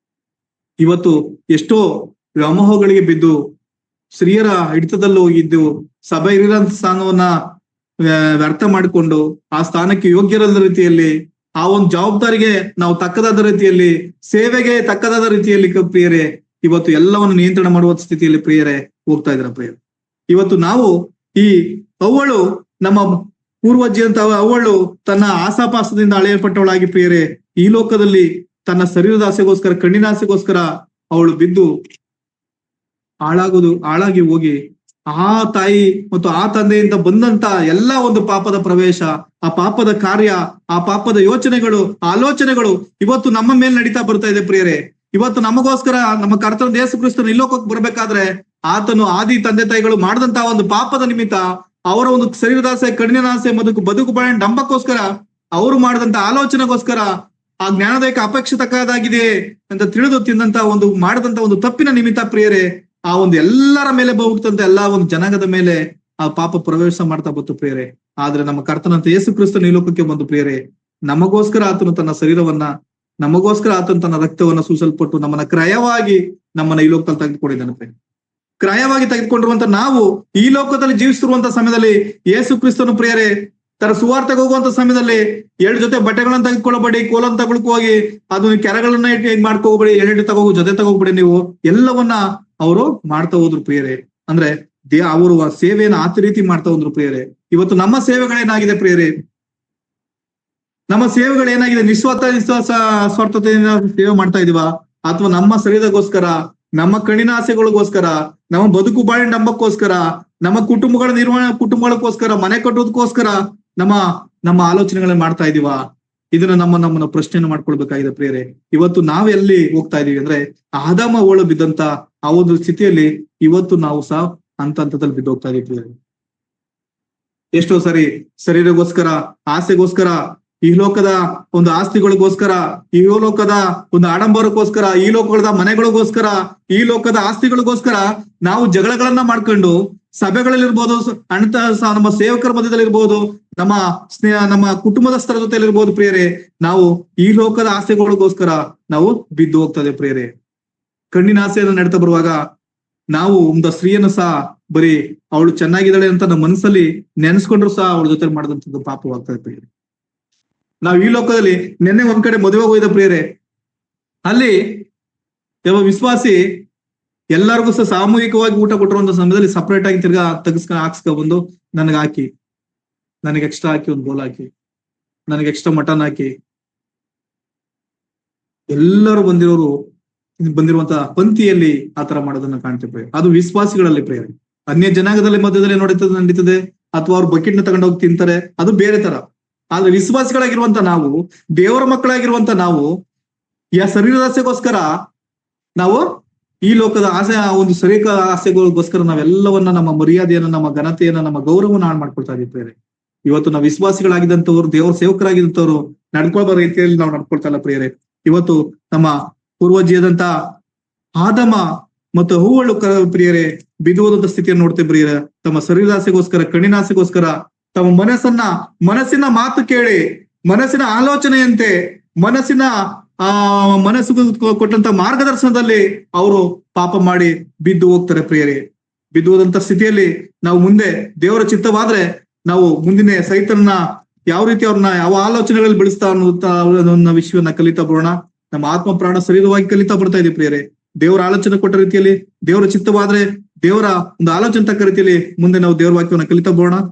ಇವತ್ತು ಎಷ್ಟೋ ವ್ಯಾಮೋಹಗಳಿಗೆ ಬಿದ್ದು ಸ್ತ್ರೀಯರ ಹಿಡಿತದಲ್ಲಿ ಹೋಗಿದ್ದು, ಸಭೆ ಇರಿರಂತ ಸ್ಥಾನವನ್ನ ವ್ಯರ್ಥ ಮಾಡಿಕೊಂಡು, ಆ ಸ್ಥಾನಕ್ಕೆ ಯೋಗ್ಯರಾದ ರೀತಿಯಲ್ಲಿ, ಆ ಒಂದು ಜವಾಬ್ದಾರಿಗೆ ನಾವು ತಕ್ಕದಾದ ರೀತಿಯಲ್ಲಿ, ಸೇವೆಗೆ ತಕ್ಕದಾದ ರೀತಿಯಲ್ಲಿ ಪ್ರಿಯರೇ ಇವತ್ತು ಎಲ್ಲವನ್ನು ನಿಯಂತ್ರಣ ಮಾಡುವ ಸ್ಥಿತಿಯಲ್ಲಿ ಪ್ರಿಯರೇ ಹೋಗ್ತಾ ಇದ್ರ ಪ್ರಿಯರೇ. ಇವತ್ತು ನಾವು ಈ ಅವಳು ನಮ್ಮ ಪೂರ್ವಜಿ ಅಂತ ಅವಳು ತನ್ನ ಆಸಾಪಾಸದಿಂದ ಅಳೆಯಲ್ಪಟ್ಟವಳಾಗಿ ಪ್ರಿಯರೇ ಈ ಲೋಕದಲ್ಲಿ ತನ್ನ ಶರೀರದ ಆಸೆಗೋಸ್ಕರ, ಕಣ್ಣಿನ ಆಸೆಗೋಸ್ಕರ ಅವಳು ಬಿದ್ದು ಹಾಳಾಗಿ ಹೋಗಿ, ಆ ತಾಯಿ ಮತ್ತು ಆ ತಂದೆಯಿಂದ ಬಂದಂತ ಎಲ್ಲಾ ಒಂದು ಪಾಪದ ಪ್ರವೇಶ, ಆ ಪಾಪದ ಕಾರ್ಯ, ಆ ಪಾಪದ ಯೋಚನೆಗಳು, ಆಲೋಚನೆಗಳು ಇವತ್ತು ನಮ್ಮ ಮೇಲೆ ನಡೀತಾ ಬರ್ತಾ ಇದೆ ಪ್ರಿಯರೇ. ಇವತ್ತು ನಮಗೋಸ್ಕರ ನಮ್ಮ ಕರ್ತನ ಯೇಸು ಕ್ರಿಸ್ತನು ಈ ಲೋಕಕ್ಕೆ ಬರ್ಬೇಕಾದ್ರೆ ಆತನು ಆದಿ ತಂದೆ ತಾಯಿಗಳು ಮಾಡಿದಂತ ಒಂದು ಪಾಪದ ನಿಮಿತ್ತ, ಅವರ ಒಂದು ಶರೀರದಾಸೆ, ಕಣ್ಣಿನ ಆಸೆ, ಬದುಕು ಬಾಳಿನ ಡಂಬಕ್ಕೋಸ್ಕರ, ಅವರು ಮಾಡಿದಂತ ಆಲೋಚನೆಗೋಸ್ಕರ, ಆ ಜ್ಞಾನೋದಯಕ್ಕೆ ಅಪೇಕ್ಷಿತಕ್ಕಾದಾಗಿದೆ ಅಂತ ತಿಳಿದು ಮಾಡಿದಂತ ಒಂದು ತಪ್ಪಿನ ನಿಮಿತ್ತ ಪ್ರಿಯರೇ ಆ ಒಂದು ಎಲ್ಲರ ಮೇಲೆ ಹೋಗ್ತಂತ ಎಲ್ಲಾ ಒಂದು ಜನಾಂಗದ ಮೇಲೆ ಆ ಪಾಪ ಪ್ರವೇಶ ಮಾಡ್ತಾ ಬಂತು ಪ್ರಿಯರೇ. ಆದ್ರೆ ನಮ್ಮ ಕರ್ತನಂತ ಯೇಸು ಕ್ರಿಸ್ತನು ಈ ಲೋಕಕ್ಕೆ ಬಂದು ಪ್ರಿಯರೇ ನಮಗೋಸ್ಕರ ಆತನು ತನ್ನ ಶರೀರವನ್ನ, ನಮಗೋಸ್ಕರ ಆತನು ತನ್ನ ರಕ್ತವನ್ನ ಸೂಸಲ್ಪಟ್ಟು ನಮ್ಮನ್ನ ಕ್ರಯವಾಗಿ ನಮ್ಮನ್ನ ಈ ಲೋಕದಲ್ಲಿ ತೆಗೆದುಕೊಂಡಿದ್ದಾನೆ. ಕ್ರಯವಾಗಿ ತೆಗೆದುಕೊಂಡಿರುವಂತ ನಾವು ಈ ಲೋಕದಲ್ಲಿ ಜೀವಿಸ್ತಿರುವಂತ ಸಮಯದಲ್ಲಿ ಯೇಸು ಕ್ರಿಸ್ತನು ಪ್ರಿಯರೇ ತರ ಸುವಾರ್ತೆಗೆ ಹೋಗುವಂತ ಸಮಯದಲ್ಲಿ 2 ಜೊತೆ ಬಟ್ಟೆಗಳನ್ನ ತೆಗೆದುಕೊಳ್ಳಬೇಡಿ, ಕೋಲನ್ನ ತಗೊಳ್ಕೋಗಿ ಅದು ಕೆರೆಗಳನ್ನ ಮಾಡ್ಕೋಬೇಡಿ, 2 ಜೊತೆ ತಗೋಬೇಡಿ, ನೀವು ಎಲ್ಲವನ್ನ ಅವರು ಮಾಡ್ತಾ ಹೋದ್ರು ಪ್ರಿಯರೇ. ಅಂದ್ರೆ ಅವರು ಸೇವೆಯನ್ನು ಆ ರೀತಿ ಮಾಡ್ತಾ ಹೋದ್ರು ಪ್ರಿಯರೇ. ಇವತ್ತು ನಮ್ಮ ಸೇವೆಗಳೇನಾಗಿದೆ ಪ್ರಿಯರೇ, ನಮ್ಮ ಸೇವೆಗಳೇನಾಗಿದೆ, ಸ್ವಾರ್ಥತೆಯಿಂದ ಸೇವೆ ಮಾಡ್ತಾ ಇದೀವ, ಅಥವಾ ನಮ್ಮ ಶರೀರಗೋಸ್ಕರ, ನಮ್ಮ ಕಣ್ಣಿನ ಆಸೆಗಳಿಗೋಸ್ಕರ, ನಮ್ಮ ಬದುಕು ಬಾಳಿನ ಡಂಬಕ್ಕೋಸ್ಕರ, ನಮ್ಮ ಕುಟುಂಬಗಳಕ್ಕೋಸ್ಕರ, ಮನೆ ಕಟ್ಟೋದಕ್ಕೋಸ್ಕರ ನಮ್ಮ ಆಲೋಚನೆಗಳನ್ನ ಮಾಡ್ತಾ ಇದೀವ? ಇದನ್ನ ನಮ್ಮನ್ನ ಪ್ರಶ್ನೆಯನ್ನು ಮಾಡ್ಕೊಳ್ಬೇಕಾಗಿದೆ ಪ್ರಿಯರೇ. ಇವತ್ತು ನಾವ್ ಎಲ್ಲಿ ಹೋಗ್ತಾ ಇದೀವಿ ಅಂದ್ರೆ ಆದಾಮ ಓಳು ಬಿದ್ದಂತ ಆ ಒಂದು ಸ್ಥಿತಿಯಲ್ಲಿ ಇವತ್ತು ನಾವು ಸಹ ಹಂತದಲ್ಲಿ ಬಿದ್ದು ಹೋಗ್ತಾ ಇದೀವಿ ಪ್ರಿಯರೇ. ಎಷ್ಟೋ ಸರಿ ಶರೀರಗೋಸ್ಕರ, ಆಸೆಗೋಸ್ಕರ, ಈ ಲೋಕದ ಒಂದು ಆಸ್ತಿಗಳಿಗೋಸ್ಕರ, ಈ ಲೋಕದ ಒಂದು ಆಡಂಬರಕ್ಕೋಸ್ಕರ, ಈ ಲೋಕದ ಮನೆಗಳಿಗೋಸ್ಕರ, ಈ ಲೋಕದ ಆಸ್ತಿಗಳಿಗೋಸ್ಕರ ನಾವು ಜಗಳಗಳನ್ನ ಮಾಡ್ಕೊಂಡು ಸಭೆಗಳಲ್ಲಿರ್ಬೋದು, ನಮ್ಮ ಸೇವಕರ ಮಧ್ಯದಲ್ಲಿ ಇರ್ಬೋದು, ನಮ್ಮ ಕುಟುಂಬದಸ್ಥರ ಜೊತೆಲಿ ಇರ್ಬೋದು ಪ್ರಿಯರೇ, ನಾವು ಈ ಲೋಕದ ಆಸೆಗಳಿಗೋಸ್ಕರ ನಾವು ಬಿದ್ದು ಹೋಗ್ತದೆ ಪ್ರಿಯರೇ. ಕಣ್ಣಿನ ಆಸೆಯನ್ನು ನಡ್ತಾ ಬರುವಾಗ ನಾವು ಒಂದು ಸ್ತ್ರೀಯನ್ನು ಸಹ ಬರೀ ಅವಳು ಚೆನ್ನಾಗಿದ್ದಾಳೆ ಅಂತ ನಮ್ಮ ಮನಸ್ಸಲ್ಲಿ ನೆನೆಸ್ಕೊಂಡ್ರು ಸಹ ಅವಳ ಜೊತೆ ಮಾಡಿದಂಥದ್ದು ಪಾಪವಾಗ್ತದೆ ಪ್ರಿಯರೇ. ನಾವು ಈ ಲೋಕದಲ್ಲಿ ನಿನ್ನೆ ಒಂದ್ ಕಡೆ ಮದುವೆಗೆ ಹೋಯ್ದ ಪ್ರಿಯರೇ, ಅಲ್ಲಿ ವಿಶ್ವಾಸಿ ಎಲ್ಲರಿಗೂ ಸಹ ಸಾಮೂಹಿಕವಾಗಿ ಊಟ ಕೊಟ್ಟಿರುವಂತ ಸಮಯದಲ್ಲಿ ಸಪರೇಟ್ ಆಗಿ ತಿರ್ಗಾ ಹಾಕ್ಸ್ಕೊ ಬಂದು ನನಗೆ ಹಾಕಿ, ನನಗೆ ಎಕ್ಸ್ಟ್ರಾ ಹಾಕಿ, ಒಂದು ಬೋಲ್ ಹಾಕಿ, ನನಗೆ ಎಕ್ಸ್ಟ್ರಾ ಮಟನ್ ಹಾಕಿ, ಎಲ್ಲರೂ ಬಂದಿರುವಂತ ಪಂಕ್ತಿಯಲ್ಲಿ ಆತರ ಮಾಡೋದನ್ನ ಕಾಣ್ತೇವೆ. ಅದು ವಿಶ್ವಾಸಿಗಳಲ್ಲಿ ಪ್ರಿಯರೇ. ಅನ್ಯ ಜನಾಂಗದಲ್ಲಿ ಮಧ್ಯದಲ್ಲಿ ನಡೀತದೆ, ಅಥವಾ ಅವ್ರು ಬಕೆಟ್ ನ ತಗೊಂಡೋಗಿ ತಿಂತಾರೆ, ಅದು ಬೇರೆ ತರ. ಆದ್ರೆ ವಿಶ್ವಾಸಿಗಳಾಗಿರುವಂತ ನಾವು, ದೇವರ ಮಕ್ಕಳಾಗಿರುವಂತ ನಾವು, ಈ ಶರೀರದಾಸೆಗೋಸ್ಕರ ನಾವು ಈ ಲೋಕದ ಆಸೆ, ಒಂದು ಶರೀರ ಆಸೆಗಳಿಗೋಸ್ಕರ ನಾವೆಲ್ಲವನ್ನ, ನಮ್ಮ ಮರ್ಯಾದೆಯನ್ನ, ನಮ್ಮ ಘನತೆಯನ್ನ, ನಮ್ಮ ಗೌರವವನ್ನು ಹಾಳು ಮಾಡ್ಕೊಳ್ತಾ ಇದ್ದೀವಿ. ಇವತ್ತು ನಾವು ವಿಶ್ವಾಸಿಗಳಾಗಿದ್ದಂಥವ್ರು, ದೇವರ ಸೇವಕರಾಗಿದ್ದಂಥವ್ರು ನಡ್ಕೊಳ್ಬೋ ರೀತಿಯಲ್ಲಿ ನಾವು ನಡ್ಕೊಳ್ತಾ ಇಲ್ಲ ಪ್ರಿಯರೇ. ಇವತ್ತು ನಮ್ಮ ಪೂರ್ವಜಿಯಾದಂತ ಆದಮ ಮತ್ತು ಹೂವಳು ಪ್ರಿಯರೇ ಬಿದುವುದಂತ ಸ್ಥಿತಿಯನ್ನು ನೋಡ್ತೇವೆ ಪ್ರಿಯರೇ. ತಮ್ಮ ಶರೀರಾಸೆಗೋಸ್ಕರ, ಕಣ್ಣಿನಾಸೆಗೋಸ್ಕರ, ತಮ್ಮ ಮನಸ್ಸಿನ ಮಾತು ಕೇಳಿ, ಮನಸ್ಸಿನ ಆಲೋಚನೆಯಂತೆ, ಮನಸ್ಸು ಕೊಟ್ಟಂತ ಮಾರ್ಗದರ್ಶನದಲ್ಲಿ ಅವರು ಪಾಪ ಮಾಡಿ ಬಿದ್ದು ಹೋಗ್ತಾರೆ ಪ್ರಿಯರೇ. ಬಿದ್ದು ಹೋದಂತ ಸ್ಥಿತಿಯಲ್ಲಿ ನಾವು ಮುಂದೆ ದೇವರ ಚಿತ್ತವಾದ್ರೆ ನಾವು ಮುಂದಿನ ಸೈತನ್ನ ಯಾವ ರೀತಿ ಅವ್ರನ್ನ ಯಾವ ಆಲೋಚನೆಗಳಲ್ಲಿ ಬೆಳೆಸ್ತಾ ಅನ್ನೋದನ್ನ ವಿಷಯವನ್ನ ಕಲಿತಾ ಬರೋಣ. ನಮ್ಮ ಆತ್ಮ ಪ್ರಾಣ ಶರೀರವಾಗಿ ಕಲಿತಾ ಬರ್ತಾ ಇದೀವಿ ಪ್ರಿಯರೇ. ದೇವರ ಆಲೋಚನೆ ಕೊಟ್ಟ ರೀತಿಯಲ್ಲಿ, ದೇವರ ಚಿತ್ತವಾದ್ರೆ ದೇವರ ಒಂದು ಆಲೋಚನೆ ತಕ್ಕ ರೀತಿಯಲ್ಲಿ ಮುಂದೆ ನಾವು ದೇವರ ವಾಕ್ಯವನ್ನ ಕಲಿತಾ ಬರೋಣ.